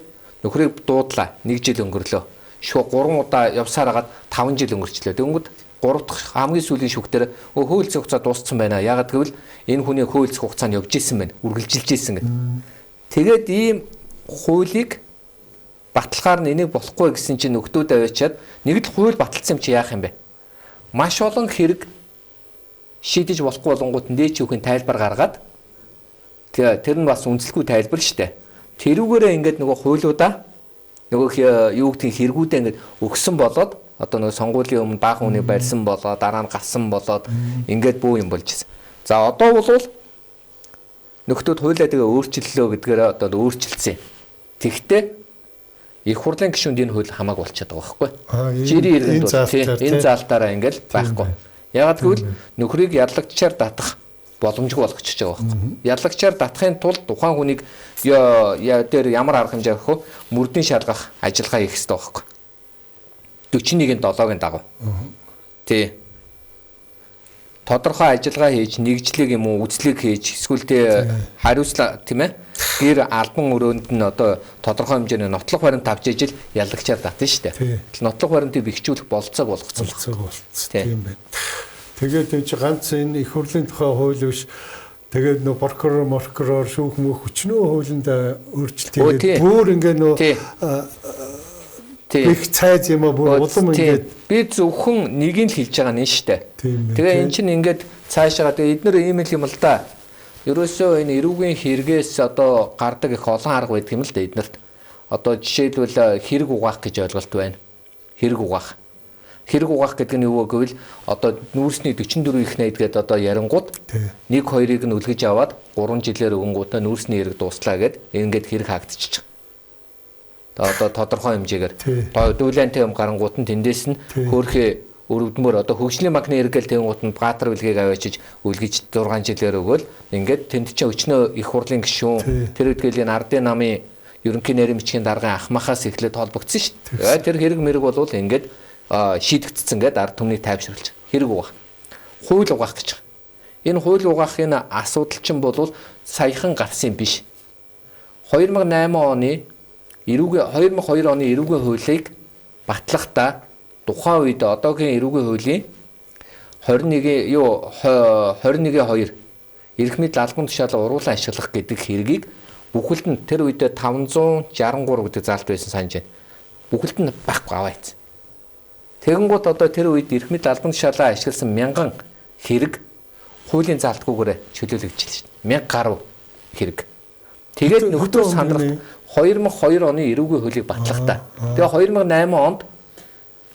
нөхрийг дуудлаа. 1 жил өнгөрлөө. 3 удаа явсаар хагаад 5 жил өнгөрчлөө. Тэнгүүд 3 дахь хамгийн сүүлийн шүүхтэр хууль хугацаа дууссан байна. Яагаад гэвэл энэ хүний хууль хугацаа нь явж исэн байна. Үргэлжилж исэн гэдэг. Тэгээд ийм хуулийг баталгаар нь энийг болохгүй гэсэн чинь нөхдүүд аваачаад нэг л хууль баталсан юм чи яах юм бэ? Маш олон хэрэг шийдэж болохгүй болонгууд нээч үхэн тайлбар гаргаад тэр нь бас үнэлэхгүй тайлбар штэ. Тэрүүгээрээ ингээд нөгөө хуулиудаа нөгөө юу гэдгийг хэрэгүүдээ ингээд өгсөн болоод одоо нөгөө сонгуулийн өмнө баахан үнийг барьсан болоод дараа нь гасан болоод ингээд бүү юм болж ирсэн. За одоо бол нөхдүүд хуулиа тэгээ өөрчлөлөө гэдгээр одоо өөрчилсөн. Тэгтээ их хурлын гишүүнд энэ хууль хамаагүй болчиход байгаа байхгүй. Жирийн иргэнд бол энэ заалтаараа ингээл байхгүй. Ягаад гэвэл нөхрийг яллагчаар татах боломжгүй болгочихж байгаа байхгүй. Яллагчаар татахын тулд тухайн хүнийг дээр ямар арга хэмжээ авах вэ? Мөрдийн шалгах ажиллагаа хийх хэрэгтэй байхгүй. 41-ийн 7-гийн дагуу. Тий. Тодорхой ажиллагаа хийж, нэгжлэг юм уу, үзлэг хийж, эсвэл тэ хариуцлага тийм ээ. Гэр албан өрөөнд нь одоо тодорхой хэмжээний нотлох баримт авч ижил яллагчаар татна шүү дээ. Нотлох баримтыг бэхжүүлэх болцоог болгоцсон. Тийм байна. Тэгээд энэ чи ганц энэ их хурлын тухай хууль биш. Тэгээд нөө прокурор шүүх мөх хүчнөө хуулинд өөрчлөлт хийгээд бүр ингээ нөө их цайз юм аа бүр улам ингээд би зөвхөн нэгийг л хэлж байгаа нь шүү дээ. Тэгээ эн чинь ингээд цаашаа тэгээ эднэр ийм л юм л да. Ерөөсөө энэ эрүүгийн хэрэгээс одоо гардаг их олон арга байдаг юм л да эднэрт. Одоо жишээлбэл хэрэг угаах гэж ойлголт байна. Хэрэг угаах. Хэрэг угаах гэдэг нь юу гэвэл одоо нүүрсний 44 их найд гэдэг одоо ярингууд 1-2-ыг нь үлгэж аваад 3 жилээр өгөнгүүтээ нүүрсний хэрэг дуслаа гэд ингээд хэрэг хаагдчихж байгаа. Одоо тодорхой хэмжээгээр дүүлэнтэй юм гарангууд нь тэндээс нь хөөрхөө өрөвдмөр одоо хөгжлийн банкны хэрэгэл тэнгууд нь Баатар билгийг аваачиж үлгэж 6 жилээр өгөөл ингээд тэнд чинь өчнөө их хурлын гишүүн тэр үдгäлийн ардын намын ерөнхий нарийн бичгийн даргын ахмахаас эхлээд холбогдсон шүү дээ. Тэр хэрэг мэрэг бол ингээд шийдэгдсэн гэдэг ард түмнийг тайвшруулж хэрэг угаах. Хууль угаах гэж байгаа. Энэ хууль угаахын асуудал чинь бол саяхан гарсан биш. 2008 оны 2002 оны эрүүгийн хуулийг батлахдаа тухайн үед одоогийн эрүүгийн хуулийн 21-2 эрх мэдэл албан тушаалаа уруулан ашиглах гэдэг хэргийг бүхэлд нь тэр үед 563 гэдэг заалт байсан санаж байна. Бүхэлд нь байхгүй аваа ийц. Тэгэнгუთ одоо тэр үед эрх мэдэл албан тушаалаа ашигласан 1000 хэрэг хуулийн заалтгүйгээр чөлөөлөгдчихлээ шүү дээ. 1000 гаруй хэрэг. Тэгээд нөхдөр сандралт 2002 оны эрүүгийн хуулийг батлахдаа. Тэгээ 2008 онд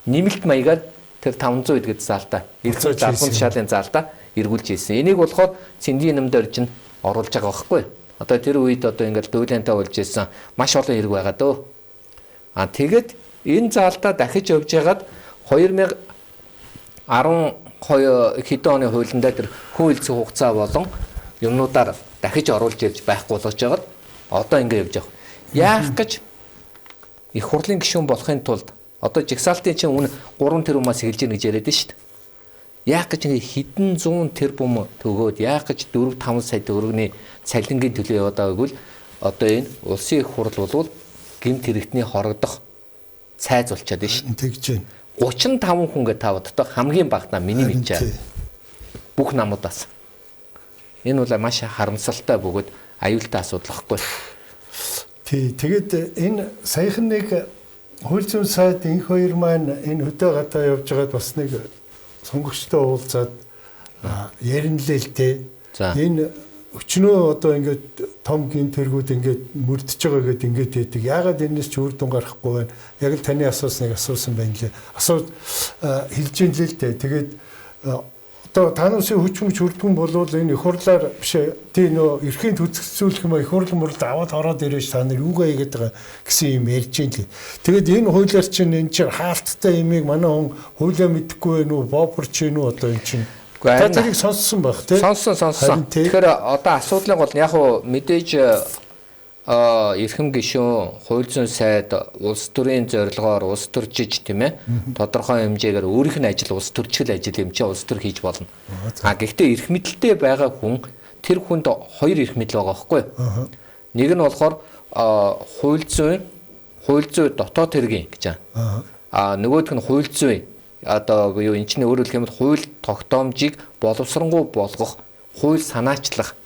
нэмэлт маягаар тэр 500 гэдэг заалтаа эрх мэдэл албан тушаалын заалтаа эргүүлж ийсэн. Энийг болохоор цэндийн нэмдэр чинь оруулж байгаа байхгүй. Одоо тэр үед одоо ингээл дүүлэнтэй болж ийсэн маш олон хэрэг байгаа дөө. Тэгээд энэ заалтаа дахиж явж байгаад 2012 хэдэн оны хуулиндаа тэр хүн хэлцэх хугацаа болон юмнуудаар дахиж оруулж ирж байхгүй болгож байгаад одоо ингэ явж байгаа. Яах гэж их хурлын гишүүн болохын тулд одоо жигсаалтын чинь үнэ 3 тэрбумаас эхэлж ийн гэж яриад нь шүү дээ. Яах гэж хэдэн зуун тэрбум төгөөд яах гэж 4-5 сая төгрөгийн цалингийн төлөө яваад байгааг бол одоо энэ улсын их хурл бол гэмт хэрэгтний хорогдох цайз болчиход нь шүү дээ. Тэгж байна. 35 хүн гэж тавадтай хамгийн багтаа миний мэдчээ. Бүх намуудаас. Энэ бол маш харамсалтай бөгөөд аюултай асуудал واخгүй. Тий, тэгээд энэ саяхан нэг хууль зүйн сайд энэ хоёр маань энэ хөдөө гадаа явж байгаад бас нэг сонгогчтой уулзаад яринлээ л дээ. Энэ өчнөө одоо ингээд том гин тэргүүд ингээд мөрдөж байгаа гэдээ ингээд байдаг. Яагаад энэс ч үр дүн гарахгүй байна? Яг л таны асуусныг асуусан байна лээ. Хэлж ин л дээ. Тэгээд одоо тануусын хүчмж үрдгэн болвол энэ их хурлаар биш тий нөө эрхийн төцөлцүүлэх юм их хурл мөрөлд аваад ороод ирэж та нар юугаа хийгээд байгаа гэсэн юм ярьж ин л. Тэгээд энэ хуулиар чинь энэ чинь хаалттай юмыг манай хүн хуулиа мэдэхгүй байх уу, бопорч юм уу одоо энэ чинь та тэрийг сонссон байх тий. Сонссон. Тэгэхээр одоо асуудлын гол нь яг хуу мэдээж эрхэм гишүүн, хууль зүйн сайд, улс төрийн зорилгоор улс төржиж тийм ээ тодорхой хэмжээгээр өөрийнх нь ажил улс төрчил ажил юм чи улс төр хийж болно. Гэхдээ эрх мэдэлтэй байгаа хүн тэр хүнд хоёр эрх мэдэл байгаа байхгүй юу? Нэг нь болохоор хууль зүйн дотоод хэргийн гэж байгаа. Нөгөөх нь хууль зүйн одоо юу энэ чинь өөрөөр хэлбэл хууль тогтоомжийг боловсронгуй болгох, хууль санаачлах,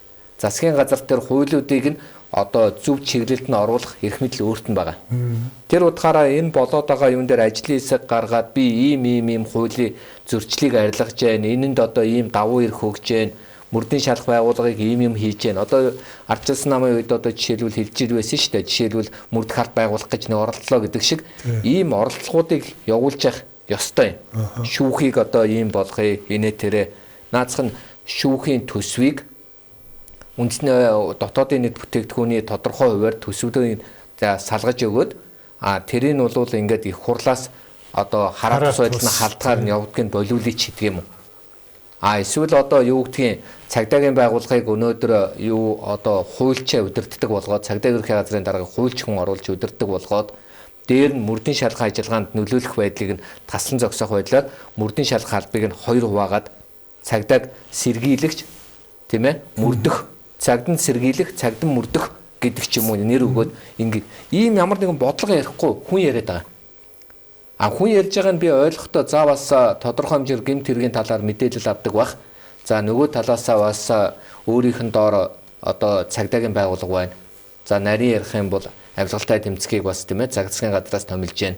засгийн газар дээр хуулиудыг нь одоо зөв чиглэлд нь оруулах эрх мэдэл өөрт нь байгаа. Тэр утгаараа энэ болоод байгаа юм дээр ажлын хэсэг гаргаад би ийм хуулийн зөрчлийг арилгаж байна. Энэнд одоо ийм давуу эрх өгж байна. Мөрдийн шалах байгууллагыг ийм хийж байна. Одоо ардчилсан намын үед одоо жишээлбэл хэлж ир байсан шүү дээ. Жишээлбэл мөрдөх харт байгуулах гэж нэг оролдлоо гэдэг шиг ийм оролдлогуудыг явуулж явах ёстой юм. Шүүхийг одоо ийм болгоё. Инээ тэрэ наацх нь шүүхийн төсвийг үндэсний дотоодын нийт бүтээгдэхүүний тодорхой хуваар төсвүүдийг салгаж өгөөд тэрийг нь бол ингээд их хурлаас одоо хараа тус байдал нь халдгаар нь явагдгийг болиулъя ч гэдэг юм уу. Эсвэл одоо юу гэдгийг цагдаагийн байгууллагыг өнөөдөр юу одоо хуульчаа удирддаг болгоод цагдаа ерөнхий газрын дарга хуульч хүн оруулж удирддаг болгоод дээр нь мөрдийн шалгах ажиллагаанд нөлөөлөх байдлыг нь таслан зогсоох байдлаар мөрдийн шалгах албыг нь 2 хуваагаад цагдааг сэргийлэгч тийм ээ мөрдөх цагданд сэргийлэх, цагдан мөрдөх гэдэг ч юм уу нэр өгөөд ингээд ийм ямар нэгэн бодлого ярихгүй хүн яриад байгаа. Хүн ярьж байгааг нь би ойлгохдоо за бас тодорхой хэмжээр гэмт хэргийн талаар мэдээлэл авдаг бах. За нөгөө талаасаа бас өөрийнх нь доор одоо цагдаагийн байгууллага байна. За нарийн ярих юм бол авилгалтай тэмцэхийг бас тийм ээ засгийн газраас томилж байна.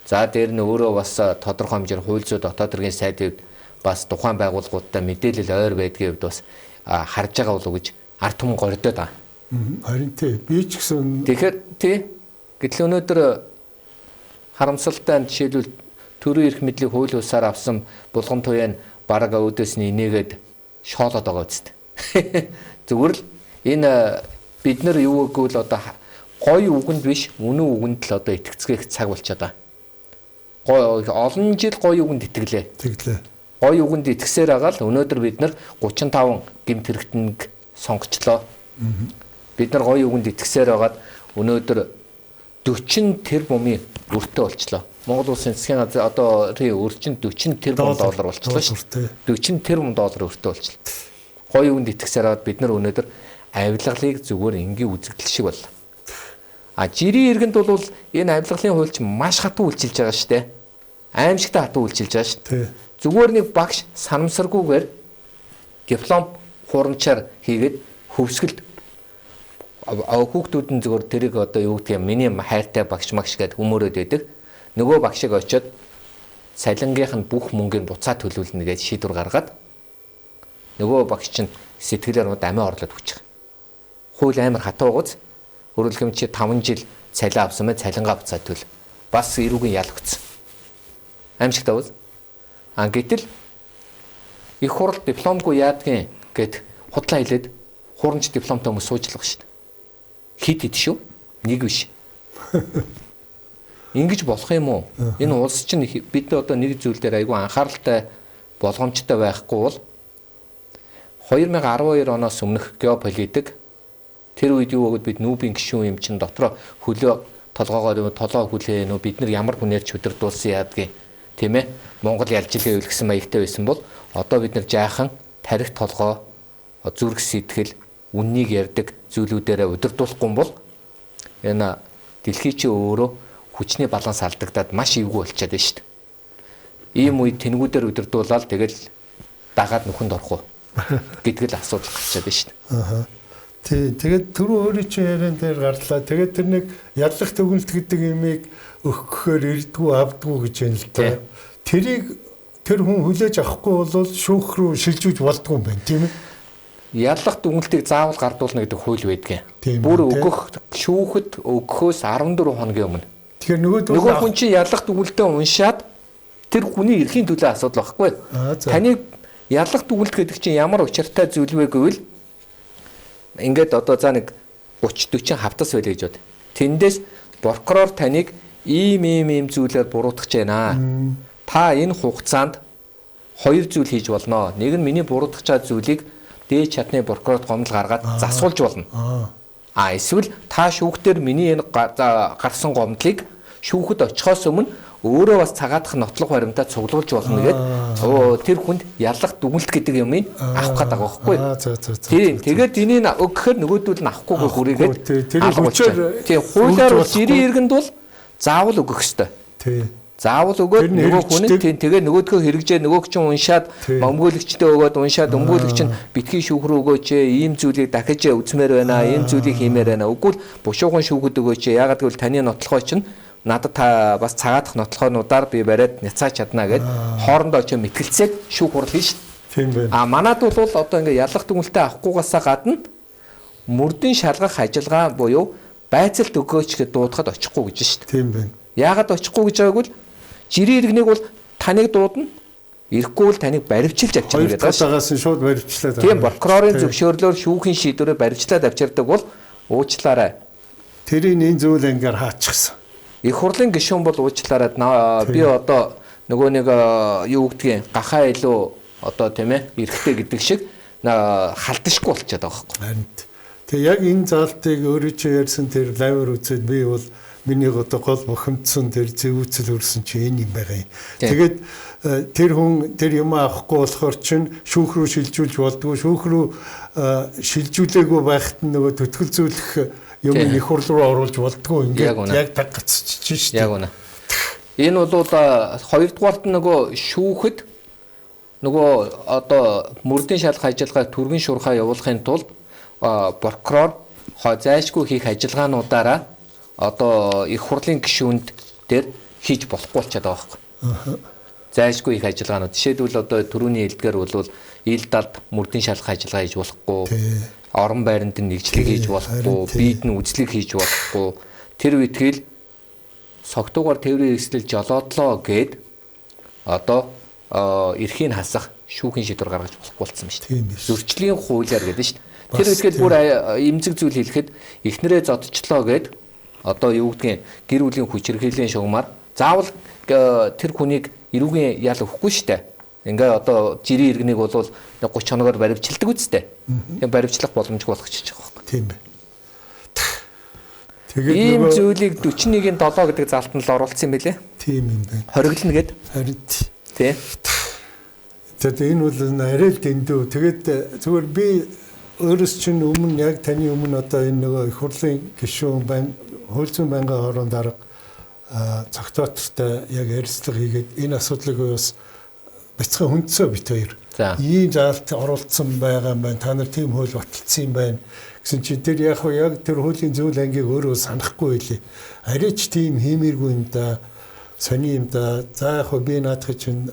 За дээр нь өөрөө бас тодорхой хэмжээр хууль зүйн дотоод хэргийн сайдыг бас тухайн байгууллагуудтай мэдээлэл ойр байдгийн хувьд бас харж байгаа болов гэж ард түмэн гордоод байгаа. Харин тий би ч гэсэн тэгэхээр тий гэтэл өнөөдөр харамсалтай жишээлбэл төрийн эрх мэдлийг хууль усаар авсан булган туяа бараг өөдөөс нь инээгээд шоолоод байгаа үст. Зүгээр л энэ бид нар юу гэвэл одоо гоё үгэнд биш үнэн үгэнд л одоо итгэцгээх цаг болчиход байгаа. Олон жил гоё үгэнд итгэлээ. Гоё үгэнд итгэсээр байгаа л өнөөдөр бид нар 35 гэмт хэрэгтнийг сонгочлоо. Бид нар гоё үгэнд итгэсээр байгаад өнөөдөр 40 тэрбумын өртөө болчлоо. Монгол улсын засгийн газар одоо өрчин 40 тэрбум доллар болчлоо шүү дээ. 40 тэрбум доллар өртөө болчлоо. Гоё үгэнд итгэсээр байгаад бид нар өнөөдөр авилгалыг зүгээр энгийн үзэгдэл шиг боллоо. Жирийн иргэнд бол энэ авилгалын хуульч маш хатуу үйлчилж байгаа шүү дээ. Аимшигтай хатуу үйлчилж байгаа шүү дээ. Зүгээр нэг багш санамсаргүйгээр диплом хурамчаар хийгээд хөвсгөлд хүүхдүүд нь зүгээр тэрийг одоо юу гэх юм миний хайртай багш магш гэд хүмүүрээд байдаг. Нөгөө багшиг очиод салингийнх нь бүх мөнгөний буцаа төлүүлнэ гэж шийдвэр гаргаад нөгөө багш чинь сэтгэлээр амиа орлоод хүчих. Хууль амар хатуу гоц. Өөрөлдөх юм чи 5 жил цалин авсан мэ цалингаа буцаа төлөв. Бас эрүүгийн ял өгсөн. Аимшигтай үз. Гэтэл их хурл дипломгүй яадгийн гэд худлаа хэлээд хурамч дипломтой хүмүүс суучлах шүү дээ. Хит шүү. Нэг биш. Ингэж болох юм уу? Энэ улс чинь бид одоо нэг зүйл дээр айгүй анхааралтай болгоомжтой байхгүй бол 2012 оноос өмнөх геополитик тэр үед юу өгöd бид нүүбийн гишүүн юм чин дотроо хөлөө толгоогоор толоо хүлээ нөө бид нар ямар хүнээр ч өдөрдүүлсэн яадгийн тийм ээ Монгол ялжилгээ үлгсэн маягтай байсан бол одоо бид нар жаахан тарих толгоо зүрх сэтгэл үннийг ярддаг зүйлүүдээрээ өдөрдүүлэхгүй юм бол энэ дэлхий чи өөрөө хүчний баланс алдагдаад маш эвгүй болчиход байна шүү дээ. Ийм үед тэнгүүдээр өдөрдүүлээд тэгэл дагаад нүхэнд орох уу гэдэг л асуудал гарчаад байна шүү дээ. Тий, тэгээд түрүү өөрийн чинь яриан дээр гарлаа. Тэгээд тэр нэг ядлах төгөлт гэдэг имийг өгөхөөр ирдгүү авдгүү гэж байна л да. Тэрийг тэр хүн хүлээж авахгүй бол шүүх рүү шилжүүлж болдгоо юм байна, тийм ээ. ялах дүгнэлтийг заавал гардуулна гэдэг хууль байдаг. Тийм Бүр үү, өгөх шүүхэд өгөхөөс 14 хоногийн өмнө. Тэгэхээр Нөгөө хүн чинь ялах дүгнэлтээ уншаад тэр хүний эрхийн төлөө асуудал байхгүй. Таны ялах дүгнэлт гэдэг чинь ямар учиртай зүйл вэ гэвэл ингээд одоо за нэг 30-40 хавтас байлаа гэж бод. Тэндээс прокурор таныг ийм зүйлээр буруутгах байна. Та энэ хугацаанд хоёр зүйл хийж болно. Нэг нь миний буруутгах чад зүйлийг дээд чадны прокурорт гомдол гаргаад засуулж болно. Эсвэл та шүүхтэр миний энэ гарсан гомдлыг шүүхэд очихоос өмнө өөрөө бас цагаатах нотлох баримтаа цуглуулж болно гэдэг. Тэр хүнд ялах дүгнэлт гэдэг юм авах гэдэг байгаа байхгүй. Тэгээд энийг өгөхээр нөгөөдөл нь авахгүйгээр хүрээгээд алгуулчих. Тийм хуулиар жирийн иргэнд бол заавал өгөх ёстой. Тийм. Заавал өгөөд нөгөө хүн нь тэгээ нөгөөдгөө хэрэгжээ нөгөөг чинь уншаад өмгөөлөгчдөө өгөөд уншаад өмгөөлөгч нь битгий шүүх рүү өгөөч ийм зүйлийг дахиж үзмээр байна ийм зүйлийг хиймээр байна үгүй бушуухан шүүхэд өгөөч ягаад гэвэл таны нотлохой чинь надад та бас цагаатах нотлохоонуудаар би бариад няцааж чадна гэд хоорондоо ч мэтгэлцээд шүүх хурал хийн шүү. Тийм байна. Манад бол одоо ингээ ялах дүгнэлтээ авахгүйгаасаа гадна мөрдийн шалгах ажиллагаа буюу байцалт өгөөч гэд дуудахад очихгүй гэж шүү. Тийм байна. Яагаад очихгүй гэж байгааг бол жирийн иргэнийг бол таныг дуудана. Ирэхгүй бол таныг баривчилж авчирна гэдэг. Хоёртаагаас нь шууд баривчлаад. Тийм прокурорын зөвшөөрлөөр шүүхийн шийдвэрээр баривчлаад авчирдаг бол уучлаарай. Тэрийн энэ зүйл ангаар хаачихсан. Их хурлын гишүүн бол уучлаарай. Би одоо нөгөө нэг юу гэдгийг гахаа илүү одоо тийм ээ эргэтэй гэдэг шиг халдшгүй болчиход байгаа байхгүй. Харин тэгээ яг энэ заалтыг өөрөө чи ярьсан тэр лайвер үзээд би бол миний одоо гол бухимдсан тэр зэвүүцэл өрсөн чи энэ юм байгаа юм. Тэгээд тэр хүн тэр юм авахгүй болохоор чин шүүх рүү шилжүүлж болдгоо шүүх рүү шилжүүлээгүй байхад нөгөө төтгөлзүүлэх юм их хурл руу оруулж болдгоо ингээд яг таг гацчихж шүү дээ. Яг үнэ. Энэ бол хоёрдугаарт нөгөө шүүхэд нөгөө одоо мөрдийн шалгах ажиллагааг түргэн шуурхаа явуулахын тулд прокурор зайлшгүй хийх ажиллагаануудаараа одоо их хурлын гишүүнд дээр хийж болохгүй болчиход байгаа байхгүй. Зайлшгүй их ажиллагаанууд. Жишээлбэл одоо түрүүний хэлдгээр бол ил далд мөрдийн шалгах ажиллагаа хийж болохгүй, орон байранд нэгжлэг хийж болохгүй, биед нь үзлэг хийж болохгүй. Тэр үедгэл согтуугаар тээврийн эслэл жолоодлоо гэд одоо эрхийг хасах шүүхийн шийдвэр гаргаж болохгүй болсон шүү дээ. Зөрчлийн хуулиар гэдэг шүү дээ. Тэр үедгэл бүр эмзэг зүйл хэлэхэд эхнэрээ зодчлоо гэд одоо юу гэдгийг гэр бүлийн хүч хэрхээлийн шугамар заавал тэр хүнийг эрүүгийн ял өгөхгүй штэ. Ингээ одоо жирийн иргэнийг бол 30 хоногоор баривчилдаг үсттэй. Тэгээ баривчлах боломжгүй болгочих жоох байхгүй. Тийм бай. Тэгээд ийм зүйлийг 41-ийн 7 гэдэг залтанд л оруулсан юм билэ. Тийм юм байна. Хориглоно гэд. Харин тий. Тэгээд энэ бол арай л дэндүү. Тэгээд зүгээр би өөрөөс чинь өмнө яг таны өмнө одоо энэ нөгөө их хурлын гишүүн байна хууль зүйн байнгын хорон дарга цогтоотортой яг ярилцлага хийгээд энэ асуудлыг бас бяцхан хүндсөө бит хоёр. Ийм заалт оруулсан байгаа юм байна. Та нар тийм хууль баталсан юм байна. Гэсэн чинь тэр яг тэр хуулийн зүйл ангийг өөрөө санахгүй байлээ. Арай ч тийм хиймээргүй юм да. Сони юм да. За яг би наадах чинь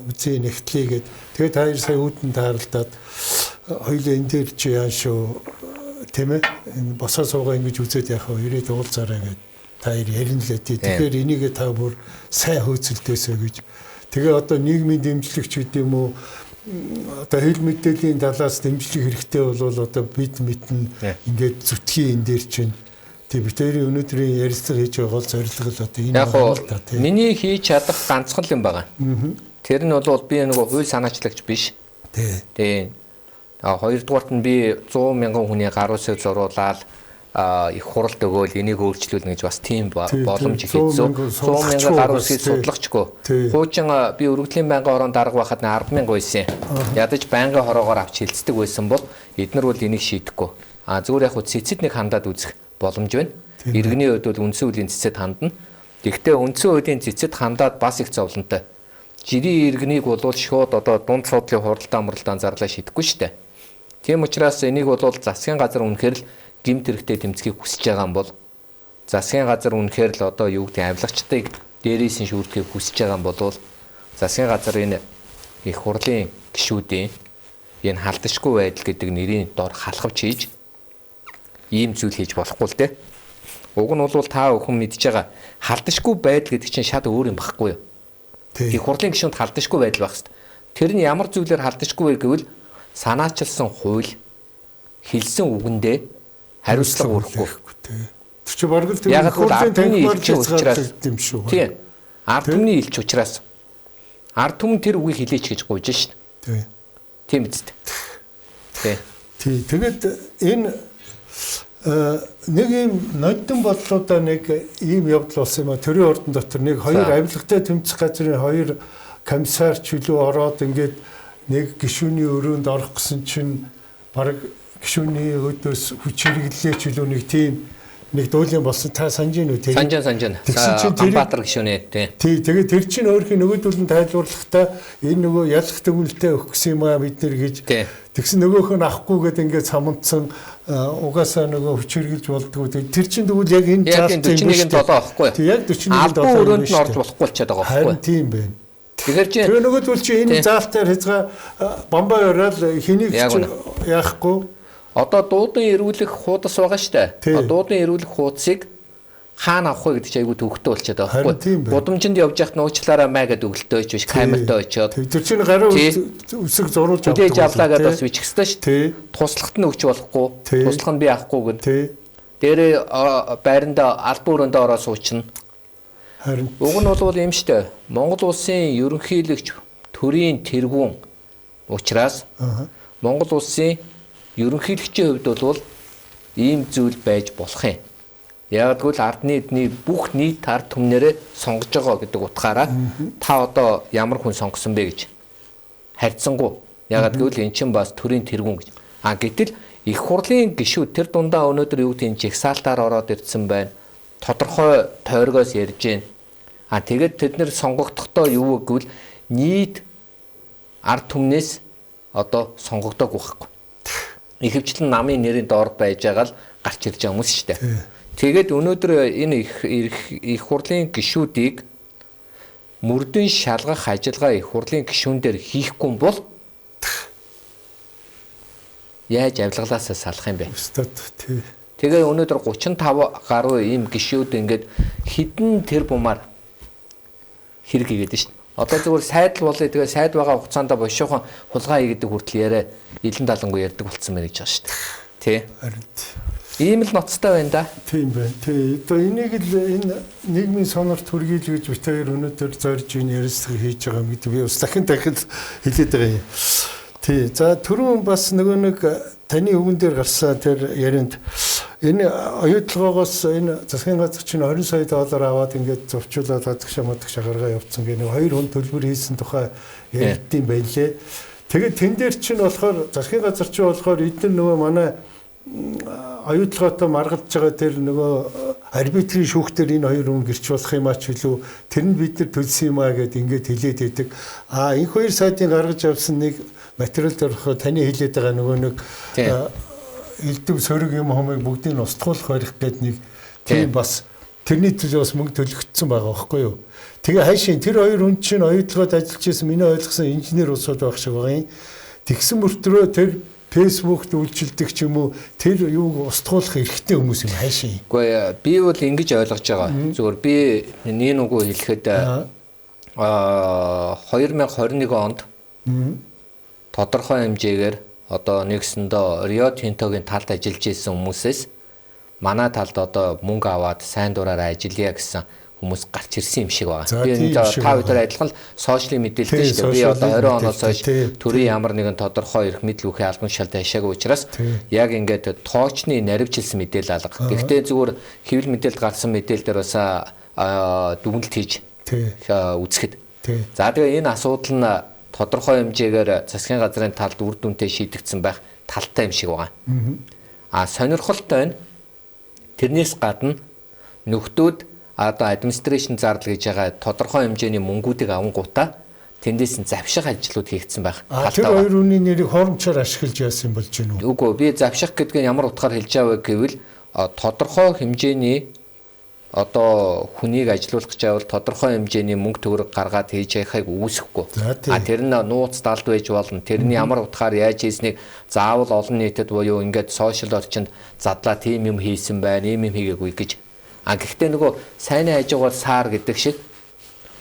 үзээ нэгтлээ гэд. Тэгээд хоёр сая үүдэн тааралдаад хоёулаа энэ дээр чи яа шүү тийм ээ энэ босоо суугаа ингэж үзээд яхаа ирээд уулзаарай гэд та ярина лээ тий. Тэгэхээр энийг та бүр сайн хөөцөлдөөсөө гэж. Тэгээ одоо нийгмийн дэмжлэгч гэдэг юм уу одоо хэл мэдээллийн талаас дэмжлэг хэрэгтэй бол одоо бид мэднэ ингээд зүтгий энэ дээр чинь тий битэрийн өнөөдрийн ярилцлага хийж байгаа гол зорилго л одоо энэ байна тий. Миний хийж чадах ганцхан юм байгаа. Тэр нь бол би нөгөө хууль санаачлагч биш. Тий. Хоёрдугаарт нь би 100 мянган хүний гар усыг зуруулаад их хуралд өгөөл энийг өөрчлүүлнэ гэж бас тийм боломж их хэзээ. 100 мянган гар усыг судлагчгүй. Хуучин би өргөдлийн байнгын хорон дарга байхад 10 мянга байсан. Ядаж байнгын хороогоор авч хилцдэг байсан бол эднэр бол энийг шийдэхгүй. Зүгээр яг цэцэд нэг хандаад үзэх боломж байна. Иргэний хувьд бол үндсэн үеийн цэцэд хандна. Гэхдээ үндсэн үеийн цэцэд хандаад бас их зовлонтой. Жирийн иргэнийг бол шууд одоо дунд суудлын хуралдаан муралдаан зарлаа шийдэхгүй шүү дээ. Тийм учраас энийг бол засгийн газар үнэхээр л гэмт хэрэгтэй тэмцэхийг хүсэж байгаа юм бол засгийн газар үнэхээр л одоо юу гэдэг авлагчдыг дээрээс нь шүүрдэхийг хүсэж байгаа юм бол засгийн газар энэ их хурлын гишүүдийн энэ халдшгүй байдал гэдэг нэрийн дор халахвч хийж ийм зүйл хийж болохгүй л дээ. Уг нь бол та бүхэн мэдж байгаа халдшгүй байдал гэдэг чинь шал өөр юм багхгүй юу? Их хурлын гишүүнд халдшгүй байдал байх хэвээр. Тэр нь ямар зүйлээр халдшгүй вэ гэвэл санаачилсан хууль хэлсэн үгэндээ хариуцлага өрөхгүй. Тэр чи бараг л тэр их хурлын танхимаар хязгаарлалт юм шүү. Тийм. Ард түмний илч учраас ард түмэн тэр үгийг хэлээч гэж гуйж шít. Тийм биз дээ. Тий. Тэгээд энэ нэг юм нодон бодлуудаа нэг ийм явдал болсон юм а. Төрийн ордон дотор нэг хоёр авилгатай тэмцэх газрын хоёр комиссар чөлөө ороод ингээд нэг гишүүний өрөөнд орох гэсэн чинь бараг гишүүний өдөөс хүч хэрэглээ чөлөө нэг тийм нэг дуулын болсон та санаж гинүү тий. Санаж. Амбатар гишүүнээ тий. Тэгээд тэр чинь өөрхийн нөгөөдөл нь тайлбарлахдаа энэ нөгөө ялахдаг үлдээ өгөх гэсэн юм аа бид нэр гэж тэгсэн нөгөөх нь авахгүйгээд ингээд самунцсан угаасаа нөгөө хүч хэрэглэж болдгоо. Тэр чинь тэгвэл яг энэ заалтын 41-7 авахгүй. Тий яг 41-7 өрөөнд нь орж болохгүй болчиход байгаа байхгүй. Харин тийм байна. Тэгэхээр чи тэр нөгөөдөл чи энэ заалтаар хязгаа бамбай ороод хэнийг яахгүй. Одоо дуудан ирүүлэх хуудас байгаа штэ. Дуудан ирүүлэх хуудсыг хаана авах вэ гэдэг чинь айгүй төвхтэй болчиход байгаа байхгүй. Гудамжинд явж яхад нуучлаараа маа гэдэг өгөлтөө өчөж камертай очиод. Тэр чинь гараа үсэг зурулж авдаг. Тэгж авлаа гэдээ бас бичих ёстой штэ. Туслахт нь өгч болохгүй. Туслах нь би авахгүй гэн. Дээрээ байранда албан өрөөндөө ороо суучна. Харин уг нь бол юм штэ. Монгол улсын ерөнхийлөгч төрийн тэргүүн учраас Монгол улсын ерөнхийлөгчийн хувьд бол ийм зүйл байж болох юм. Яг тэгвэл ардны эдний бүх нийт ард түмнэрээ сонгож байгаа гэдэг утгаараа та одоо ямар хүн сонгосон бэ гэж харьцангуй. Яг тэгвэл эн чинь бас төрийн тэргүүн гэж. Гэтэл их хурлын гишүүд тэр дундаа өнөөдөр юу гэдэг жигсаалтаар ороод ирсэн байна. Тодорхой тойргоос ярьж байна. Тэгээд тэд нэр сонгогдохдоо юу гэвэл нийт ард түмнээс одоо сонгогдоог байхгүй. Ихэвчлэн намын нэрийн доор байж байгаа л гарч ирж байгаа хүмүүс шүү дээ. Тэгээд өнөөдөр энэ их хурлын гишүүдийг мөрдөн шалгах ажиллагаа их хурлын гишүүн дээр хийхгүй бол яаж авилгалаасаа салах юм бэ? Тэгээ өнөөдөр 35 гаруй ийм гишүүд ингээд хідэн тэр бумаар хэрэг хийгээд шүү дээ. Одоо зүгээр сайд л болъё. Тэгээ сайд байгаа хугацаанд бошиохон хулгай хийгээд хүртэл яриа илэн далангуй ярьдаг болцсон байна гэж байгаа шүү дээ. Тий. Харин ийм л ноцтой байна да. Тийм байна. Тий. Одоо энийг л энэ нийгмийн сонорт хүргийлгэж бит хоёр өнөөдөр зорж ин ярилцлага хийж байгаа юм гэдэг би бас дахин хэлээд байгаа юм. Тий. За түрүүн бас нөгөө нэг таны өвгөн дээр гарсан тэр ярианд энэ оюутлагоос энэ засгийн газар чинь 20 сая доллар аваад ингээд зурчуулаад гадагш гаргаа явуулсан гэх нэг хоёр хүн төлбөр хийсэн тухай ярьдсан байлээ. Тэгээд тэн дээр чинь болохоор засгийн газар чинь болохоор эдгээр нөгөө манай оюутлагаатай маргалж байгаа тэр нөгөө арбитрийн шүүхтэр энэ хоёр хүн гэрч болох юм ач хөлөө тэр нь бид нар төлсөн юм аа гэд ингээд хэлээд байдаг. Энэ хоёр сайтын гаргаж авсан нэг материал дээр таны хэлээд байгаа нөгөө нэг элдв сөрөг юм хомыг бүгдийг нь устгуулах барих гэдэг нэг тийм бас тэрний төлөө бас мөнгө төлөгдсөн байгаа байхгүй юу. Тэгээ хайшин тэр хоёр хүн чинь оюутлагад ажиллаж байсан миний ойлгосон инженер усуд байх шиг байгаа юм. Тэгсэн мөртлөө тэр фэйсбүүкт үйлчилдэг ч юм уу тэр юуг устгуулах эрхтэй хүмүүс юм хайшин. Үгүй би бол ингэж ойлгож байгаа. Зүгээр би нэг үгүй хэлэхэд 2021 онд тодорхой хэмжээгээр одоо нэгсэндээ Рио Тинтогийн талд ажиллаж исэн хүмүүсээс манай талд одоо мөнгө аваад сайн дураараа ажиллая гэсэн хүмүүс гарч ирсэн юм шиг байна. Би та бүхэн адилхан сошиалын мэдээлэлтэй шүү дээ. Би одоо 20 оноос хойш төрийн ямар нэгэн тодорхой эрх мэдэл бүхий албан тушаалд ашаагүй учраас яг ингээд тоочны наривчилсан мэдээлэл алга. Гэхдээ зүгээр хэвлэл мэдээлэлд гарсан мэдээлэл дээр бас дүгнэлт хийж үзэхэд. За тэгээ энэ асуудал нь тодорхой хэмжээгээр засгийн газрын талд үр дүнтэй шийдэгдсэн байх талтай юм шиг байна. Сонирхолтой нь тэрнээс гадна нөхдөөд одоо администрашн зардал гэж байгаа тодорхой хэмжээний мөнгүүдийг авангуудаа тэндээс нь завших ажлууд хийгдсэн байх. Тэр хоёр үний нэрийг хоромчоор ашиглаж яасан юм болж байна уу? Үгүй би завших гэдгийг ямар утгаар хэлж байгаа вэ гэвэл тодорхой хэмжээний одоо хүнийг ажилуулах гэж байвал тодорхой хэмжээний мөнгө төгрөг гаргаад хийж яхахыг үүсэхгүй. Тэр нь нууц далд байж болно. Тэрний ямар утгаар яаж хийснийг заавал олон нийтэд буюу ингээд сошиал орчинд задлаа тийм юм хийсэн байна, ийм юм хийгээгүй гэж. Гэхдээ нөгөө сайнны хажуугаар саар гэдэг шиг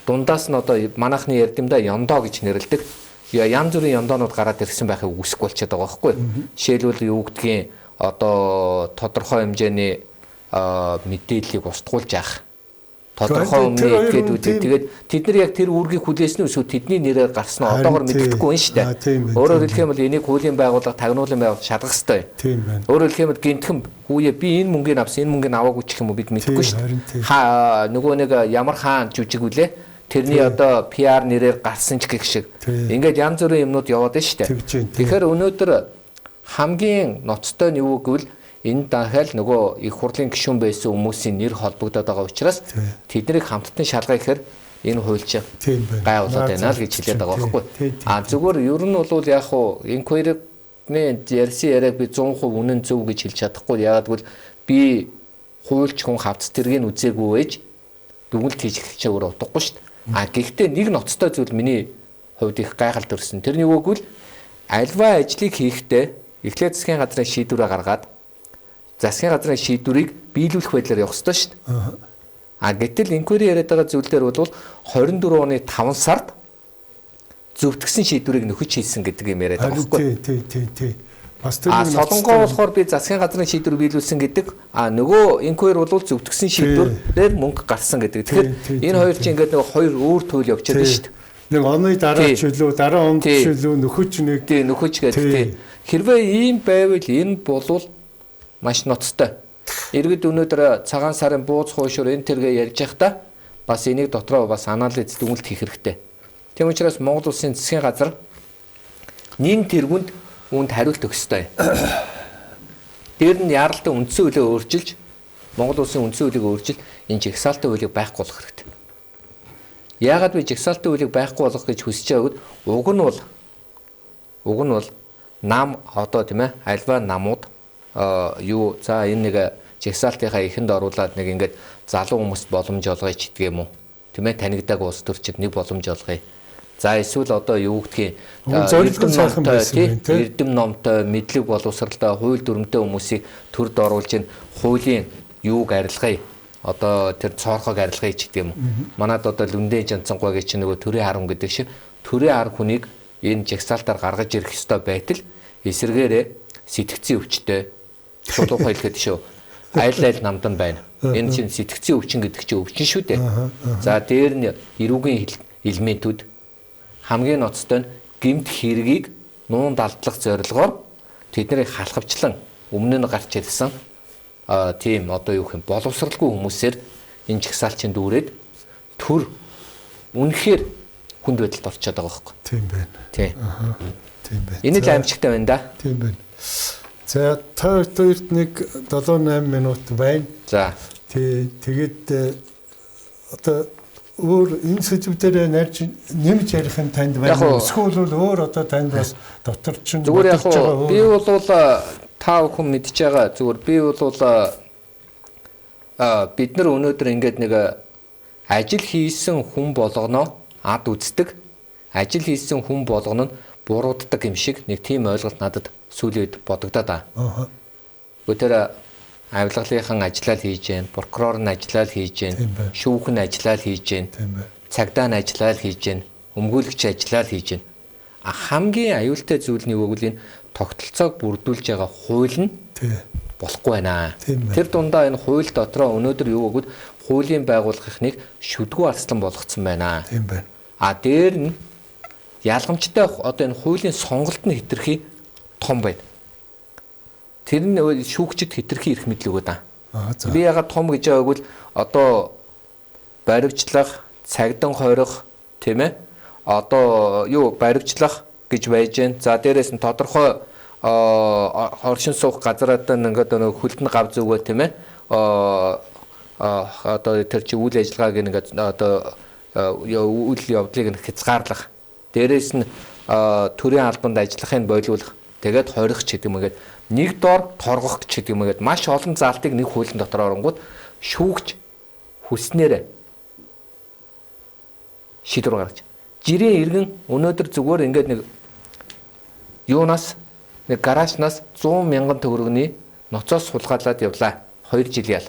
дундаас нь одоо манайхны ярдимдаа ёндоо гэж нэрлэдэг. Янз бүрийн ёндоонууд гараад ирсэн байхыг үүсэхгүй болчиход байгаа байхгүй. Жишээлбэл юу гэдгийг одоо тодорхой хэмжээний мэдээллийг устгуулж яах. Тодорхой өмнө этгээдүүд тэгээд тэд нар яг тэр үүргийг хүлээсэн үү эсвэл тэдний нэрээр гарсан одоогор мэддэхгүй юм шүү дээ. Өөрөөр хэлэх юм бол энийг хуулийн байгууллага, тагнуулын байгууллага шалгах ёстой. Өөрөөр хэлэх юм бол гинтхэн хүүе би энэ мөнгөний авсан, энэ мөнгөний аваагүй ч юм уу бид мэдэхгүй шүү дээ. Нөгөө нэг ямар хаан жүжиг үлээ тэрний одоо PR нэрээр гарсан ч гэх шиг. Ингээд янз бүрийн юмнууд яваад байна шүү дээ. Тэгэхээр өнөөдөр хамгийн ноцтой нь юу гэвэл энэ дахиад нөгөө их хурлын гишүүн байсан хүмүүсийн нэр холбогдоод байгаа учраас тэднийг хамттан шалгах гэхээр энэ хуульч гай болоод байна л гэж хэлээд байгаа байхгүй. Зүгээр ер нь бол яг хуу инквайрны ярьсан яриаг би 100% үнэн зөв гэж хэлж чадахгүй. Яагаад гэвэл би хуульч хүн хавц тэргийг үзээгүй ээж дүгнэлт хийж эхэлчихээ өөрөө утгагүй шүү дээ. Гэхдээ нэг ноцтой зүйл миний хувьд их гайхалт төрсөн. Тэрний үг бол альва ажлыг хийхдээ эхлээд засгийн газрын шийдвэрээ гаргаад засгийн газрын шийдвэрийг биелүүлэх байдлаар явах ёстой шүү дээ. Гэтэл инквайри яриад байгаа зүйл дээр бол 24 оны 5 сард зөвтгсөн шийдвэрийг нөхөж хийсэн гэдэг юм яриад байгаа байхгүй. Тий. Солонгоо болохоор би засгийн газрын шийдвэр биелүүлсэн гэдэг. Нөгөө инквайри бол зөвтгсөн шийдвэрээр мөнгө гарсан гэдэг. Тэгэхээр энэ хоёр чинь ингээд нөгөө хоёр өөр төөл явж байгаа шүү дээ. Нэг оны дараа ч үлээ, дараа онд ч үлээ нөхөж нэг. Тий, нөхөж гэдэг. Хэрвээ ийм байвал энэ болвол маш ноцтой. Иргэд өнөөдөр цагаан сарын бууз хуушур энэ тэргээ ярьж байхдаа бас энийг дотроо бас анализ дүгнэлт хийх хэрэгтэй. Тийм учраас Монгол Улсын засгийн газар нин тэргүнд үүнд хариулт өгөх ёстой. Дээр нь яаралтай үндсэн хуулийг өөрчилж Монгол Улсын үндсэн хуулийг өөрчилж энэ жагсаалтын хуулийг байхгүй болгох хэрэгтэй. Яагаад би жагсаалтын хуулийг байхгүй болгох гэж хүсэж байгааг уг нь бол нам одоо тийм ээ альва намууд юу за энэ нэг жагсаалтынхаа эхэнд оруулаад нэг ингээд залуу хүмүүст боломж олгоё ч гэдэг юм уу. Тийм ээ танигдааг улс төрчид нэг боломж олгоё. За эсвэл одоо юу гэдгийг эрдэм номтой, мэдлэг боловсралтай, хууль дүрмтэй хүмүүсийг төрд оруулж ин хуулийн юуг арилгая. Одоо тэр цоорхог арилгая ч гэдэг юм уу. Манайд одоо Лүндэн Жанцангуйгийн чинь нөгөө төрийн харам гэдэг шиг төрийн хар хүнийг энэ жагсаалтаар гаргаж ирэх ёстой байтал эсэргээрээ сэтгцийн өвчтэй шулуух хэлэхэд шүү. Айл намдан байна. Энэ чинь сэтгцийн өвчин гэдэг чинь өвчин шүү дээ. За дээр нь эрүүгийн элементүүд хамгийн ноцтой нь гэмт хэргийг нуун далдлах зорилгоор тэднийг халахвчлан өмнө нь гарч ирсэн тийм одоо юу гэх юм боловсралгүй хүмүүсээр энэ жагсаалчинд дүүрээд төр үнэхээр хүнд байдалд орчод байгаа байхгүй. Тийм байна. Тийм. Тийм байна. Энэ л аимшигтай байна да. Тийм байна. За та хоёрт нэг 7-8 минут байна. За. Тэгээд одоо өөр энэ сэдвүүдээр нэмж ярих юм танд байна. Эсвэл өөр одоо танд бас дотор чинь зүгээр яг би бол та бүхэн мэдж байгаа зүгээр би бол бид нар өнөөдөр ингээд нэг ажил хийсэн хүн болгоно ад үздэг. Ажил хийсэн хүн болгоно нь бурууддаг юм шиг нэг тийм ойлголт надад сүүлийн үед бодогдоод байгаа. Өтөр авилгалынхан ажиллаад хийж гэн, прокурор нь ажиллаад хийж гэн, шүүх нь ажиллаад хийж гэн, цагдаа нь ажиллаад хийж гэн, өмгөөлөгч ажиллаад хийж гэн. Хамгийн аюултай зүйл нь юу гэвэл энэ тогтолцоог бүрдүүлж байгаа хууль нь болохгүй байна. Тэр дундаа энэ хууль дотроо өнөөдөр юу гэвэл хуулийн байгууллагыг шүдгүү арслан болгоцсон байна. Тийм байна. Дээр нь ялгамжтай одоо энэ хуулийн сонголт нь хэтэрхий том байна. Тэр нь шүүгчд хэтэрхий эрх мэдэл өгöd аа. Би ягаад том гэж байгааг бол одоо баривчлах, цагдан хорих тийм ээ. Одоо юу баривчлах гэж байж гэн. За дээрээс нь тодорхой оршин суух газараад ингээд хөлтөнд гав зүгөө тийм ээ. Одоо тэр чи үйл ажиллагааг ингээд одоо үйл явдлыг хязгаарлах. Дээрээс нь төрийн албанд ажиллахыг бойлуулах. Тэгээд хорих ч гэдэг юм ингээд нэг доор торгох ч гэдэг юм ингээд маш олон заалтыг нэг хуулийн дотор оронгууд шүүгч хүснээр шийдвэр гаргаж. Жирийн иргэн өнөөдөр зүгээр ингээд нэг юунаас нэг гаражнаас 100 мянган төгрөгийн ноцоос сулгаалаад явлаа. 2 жил ял.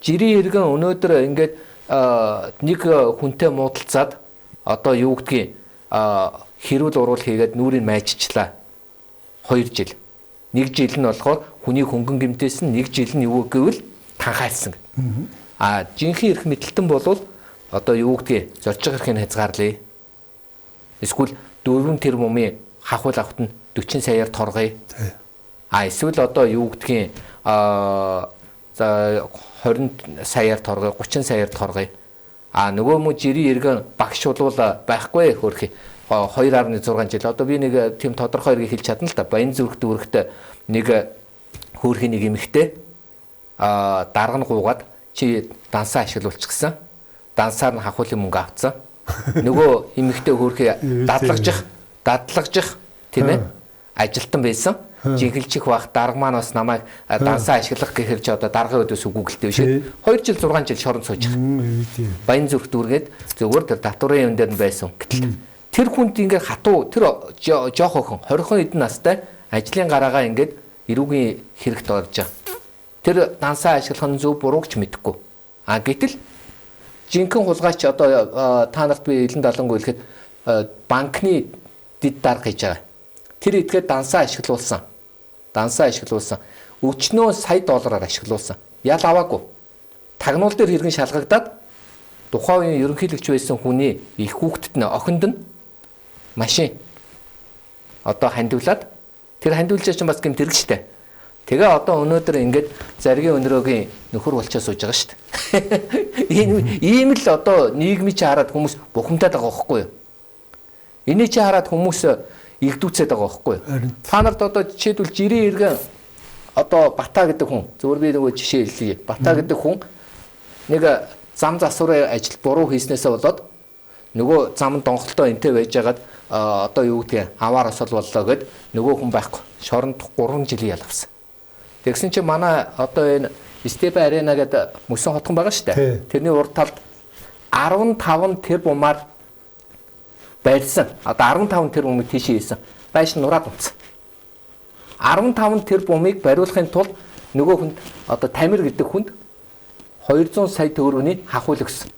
Жирийн иргэн өнөөдөр ингээд нэг хүнтэй муудалцаад одоо юу гэдгийг хэрүүл уруул хийгээд нүрийг майжчлаа. 2 жил. 1 жил нь болохоор хүний хөнгөн гэмтээс нь 1 жил нь юу гэвэл танхайлсан. Жинхэнэ эрх мэдэлтэн болвол одоо юу гэдгийг зорж байгаа эрхийг хязгаарлая. Эсвэл 4 тэрбумын хахуул авахт нь 40 саяар торгоё. Эсвэл одоо юу гэдгийг за 20 саяар торгоё, 30 саяар торгоё. Нөгөө мө жирийн иргэн багш бол байхгүй хөрх 2.6 жил. Одоо би нэг тийм тодорхой хэрэг хэлж чадна л да. Баян зүрх дүүрэгт нэг хөөрхийн нэг эмэгтэй дарга нь гуугаад чи дансаа ашиглуулчихсан. Дансаар нь хахуулын мөнгө авцсан. Нөгөө эмэгтэй хөөрхий дадлагжих тийм ээ ажилтан байсан. Жинхэлчих бах дарга маань бас намайг дансаа ашиглах гэхэр чи одоо даргын өдөөс үгүйгэлтэй биш үү? 2 жил 6 жил шоронд сууж байгаа. Баян зүрх дүүргээд зөвхөн тэр татварын юм дээр нь байсан. Гэтэл тэр хүнд ингээд хатуу тэр жоох охин 20 эдэн настай ажлын гараагаа ингээд эрүүгийн хэрэгт орж байгаа. Тэр дансаа ашиглах нь зөв бурууг ч мэдэхгүй. Гэтэл жинхэнэ хулгайч одоо та нарт би элен далангуй хэлэхэд банкны дид дарга хийж байгаа. Тэр идэхэд дансаа ашиглуулсан. Өчнөө сая доллараар ашиглуулсан. Ял аваагүй. Тагнуул дээр хэрэгэн шалгагдаад тухайн үеийн ерөнхийлөгч байсан хүний их хүүхдэд нь охинд нь машин одоо хандивлаад тэр хандивлж чинь бас гэмт хэрэг штэ. Тэгээ одоо өнөөдөр ингээд заргийн өнрөөгийн нөхөр болчоо сууж байгаа штэ. Ийм л одоо нийгмийн чи хараад хүмүүс бухимдаад байгаа байхгүй юу? Энийг чи хараад хүмүүс игдүүцээд байгаа байхгүй юу? Та нарт одоо жишээлбэл жирийн иргэн одоо Бата гэдэг хүн зөвөр би нөгөө жишээ хэлье. Бата гэдэг хүн нэг зам засварын ажил буруу хийснээсээ болоод нөгөө зам донхолтой энтэй байжгаад одоо юу гэдгийг аваар осол боллоо гэд нөгөө хүн байхгүй. Шоронд 3 жилийн ял авсан. Тэгсэн чинь манай одоо энэ Степа Арена гэдэг мөсөн хотхон байгаа шүү дээ. Тэрний урд талд 15 тэрбумаар барьсан. Одоо 15 тэрбумыг тийшээ хийсэн. Байш нураад унтсан. 15 тэрбумыг бариулахын тулд нөгөө хүнд одоо Тамир гэдэг хүнд 200 сая төгрөгийн хахуул өгсөн.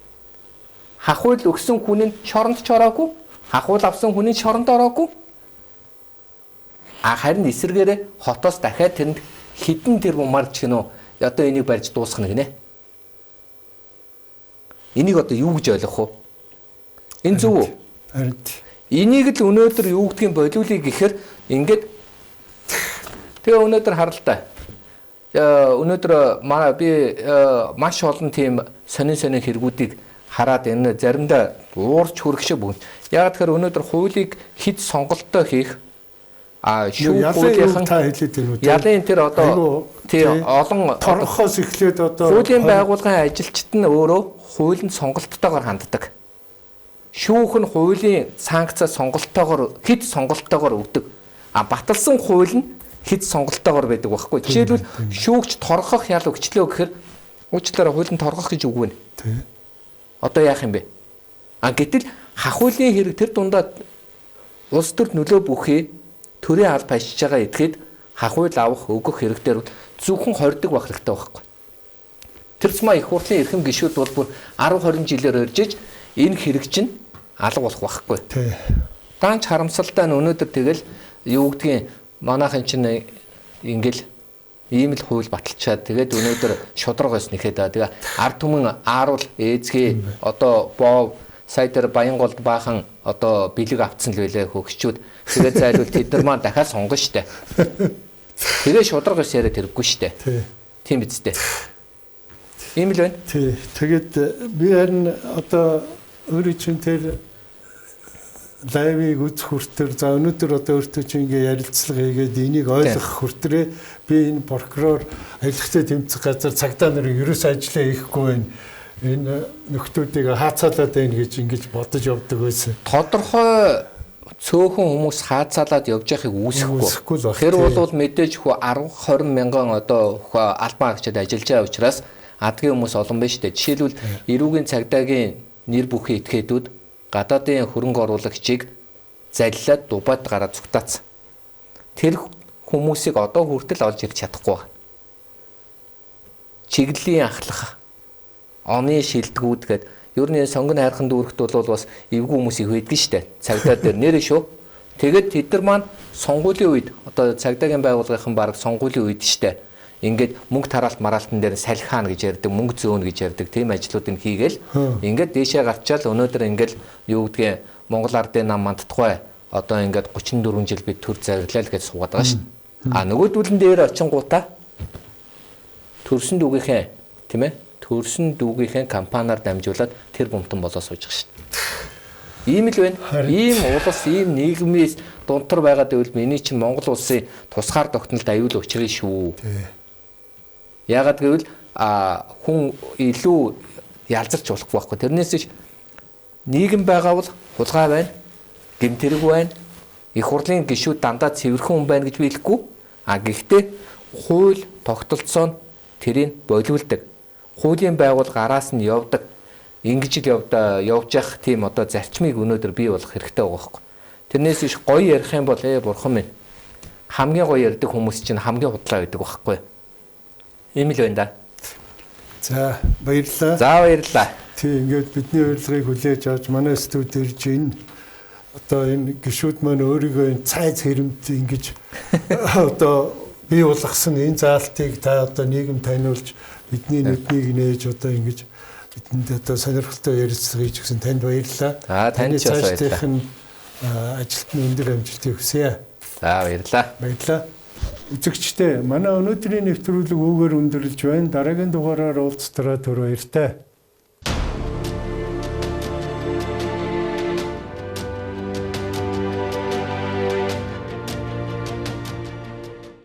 Хахуул өгсөн хүн нь шоронд ч ороогүй, хахуул авсан хүн нь шоронд ороогүй. Харин эсэргээрээ хотоос дахиад тэрэнд хэдэн тэрбумаар ч гинөө одоо энийг барьж дуусгах гинэ. Энийг одоо юу гэж ойлгох вэ? Энэ зөв үү? Энийг л өнөөдөр юу гэдгийг болиулъя гэхээр ингээд тэгээ өнөөдөр харалтаа. Өнөөдөр манай би маш олон тийм сонин хэрэгүүдийг хараад энэ заримдаа уурч хүрэх шиг бүгд. Яг тэгэхээр өнөөдөр хуулийг хэд сонголттой хийх шүүхүүлийнхэн та хэлээд байна үү? Ялын тэр одоо тийм олон торгохоос эхлээд одоо хуулийн байгууллагын ажилчид нь өөрөө хуулинд сонголттойгоор ханддаг. Шүүх нь хуулийн санкц сонголттойгоор хэд сонголттойгоор өгдөг. Баталсан хууль нь хэд сонголттойгоор байдаг байхгүй. Жишээлбэл шүүгч торгох ял өгчлөө гэхээр уучлаарай хуулинд торгох гэж үг байна. Одоо яах юм бэ? Гэтэл хахуулийн хэрэг тэр дундаа улс төрд нөлөө бүхий төрийн аль баяжж байгаа эдгээд хахуйл авах өгөх хэрэг дээр зөвхөн хордог байх хэрэгтэй байхгүй. Тэр цэма их хурлын эрхэм гишүүд бол бүр 10-20 жилээр өржиж энэ хэрэг чинь алга болох байхгүй. Даанч харамсалтай нь өнөөдөр тэгэл юу гэдгийг манайхын чинь ингээл ийм л хууль баталчаад тэгээд өнөөдөр шудраг ос нэхэд тэгээ ард түмэн ааруул ээзгээ одоо боо сая дээр Баянголд баахан одоо бэлэг авцсан л байлаа хөгчүүд тэгээд зайлвал тэд нар маань дахиад сонгоно штэ. Тэгээ шудраг ос яриад хэрэггүй штэ. Тийм биз дээ. Ийм л байна. Тий. Тэгээд би харин одоо өөрөө чинь тэр лайвыг үзэх хүртээр за өнөөдөр одоо өөртөө чи ингээ ярилцлага хийгээд энийг ойлгох хүртээрээ би энэ прокурор аялахтай тэмцэх газар цагдаа нарын ерөөс ажиллаа хийхгүй байна. Энэ нөхдүүдийг хаацаалаад байна гэж ингэж бодож явдаг байсан. Тодорхой цөөхөн хүмүүс хаацаалаад явж байхыг үүсэхгүй. Тэр бол мэдээж 10-20 мянган одоо албан агчид ажиллаж байгаа учраас адгийн хүмүүс олон байна шүү дээ. Жишээлбэл эрүүгийн цагдаагийн нэр бүхий этгээдүүд гадаадын хөрөнгө оруулагчийг заллаад Дубайд гараад цугтаацсан. Тэр хүмүүсийг одоо хүртэл олж ирж чадахгүй байна. Чиглэлийн ахлах, оны шилдэгүүд гээд ер нь сонгоны хайрхан дүүрэгт бол бас эвгүй хүмүүс их байдаг шүү дээ. Цагдаа дээр нэрээ шүү. Тэгээд тэд нар маань сонгуулийн үед одоо цагдаагийн байгууллагын баг сонгуулийн үед шүү дээ. Ингээд мөнгө тараалт мараалтан дээр салхи хаана гэж ярьдаг, мөнгө зөөнө гэж ярьдаг тийм ажлуудыг хийгээл ингээд дээшээ гарчаал өнөөдөр ингээд юу гэдгийг Монгол Ардын нам мандтахгүй одоо ингээд 34 жил бид төр зарлаа л гэж суугаад байгаа шүү. А нөгөөдүүлэн дээр очингуудаа төрсөн дүүгийнхээ тийм ээ төрсөн дүүгийнхээ компаниар дамжуулаад тэр бомтон болоо сууж байгаа шүү. Ийм л байна. Ийм улс, ийм нийгмээс дунтар байгаад байвал миний чинь Монгол улсын тусгаар тогтнолд аюул учрын шүү. Яагаад гэвэл хүн илүү ялзарч болохгүй байхгүй. Тэрнээс ич нийгэм байгаа бол хулгай байна, гэмтэрэг байна, их хурлын гишүүд дандаа цэвэрхэн хүн байна гэж биелэхгүй. Гэхдээ хууль тогтолцоо нь тэрийг болиулдаг. Хуулийн байгууллага араас нь явдаг. Ингэж явж явах тийм одоо зарчмыг өнөөдөр бий болох хэрэгтэй байгаа байхгүй. Тэрнээс иш гоё ярих юм бол бурхан минь хамгийн гоё ярьдаг хүмүүс чинь хамгийн худлаа байдаг байхгүй. Ийм л байна да. За баярлалаа. За баярлалаа. Тийм ингээд бидний урилгыг хүлээж авч манай студид ирж энэ одоо энэ гишүүд маань өөрийгөө энэ цайз хэрэмт ингэж одоо бий болгосон энэ заалтыг та одоо нийгэм таниулж бидний нүднийг нээж одоо ингэж бидэнд одоо сонирхолтой ярилцлагыг гэсэн танд баярлалаа. Таны цаашдын ажилд нь өндөр амжилтыг хүсье. За баярлалаа. Баярлалаа. Үзэгчдээ манай өнөөдрийн нэвтрүүлэг үүгээр өндөрлөж байна. Дараагийн дугаараар уулзтраа түр баяртай.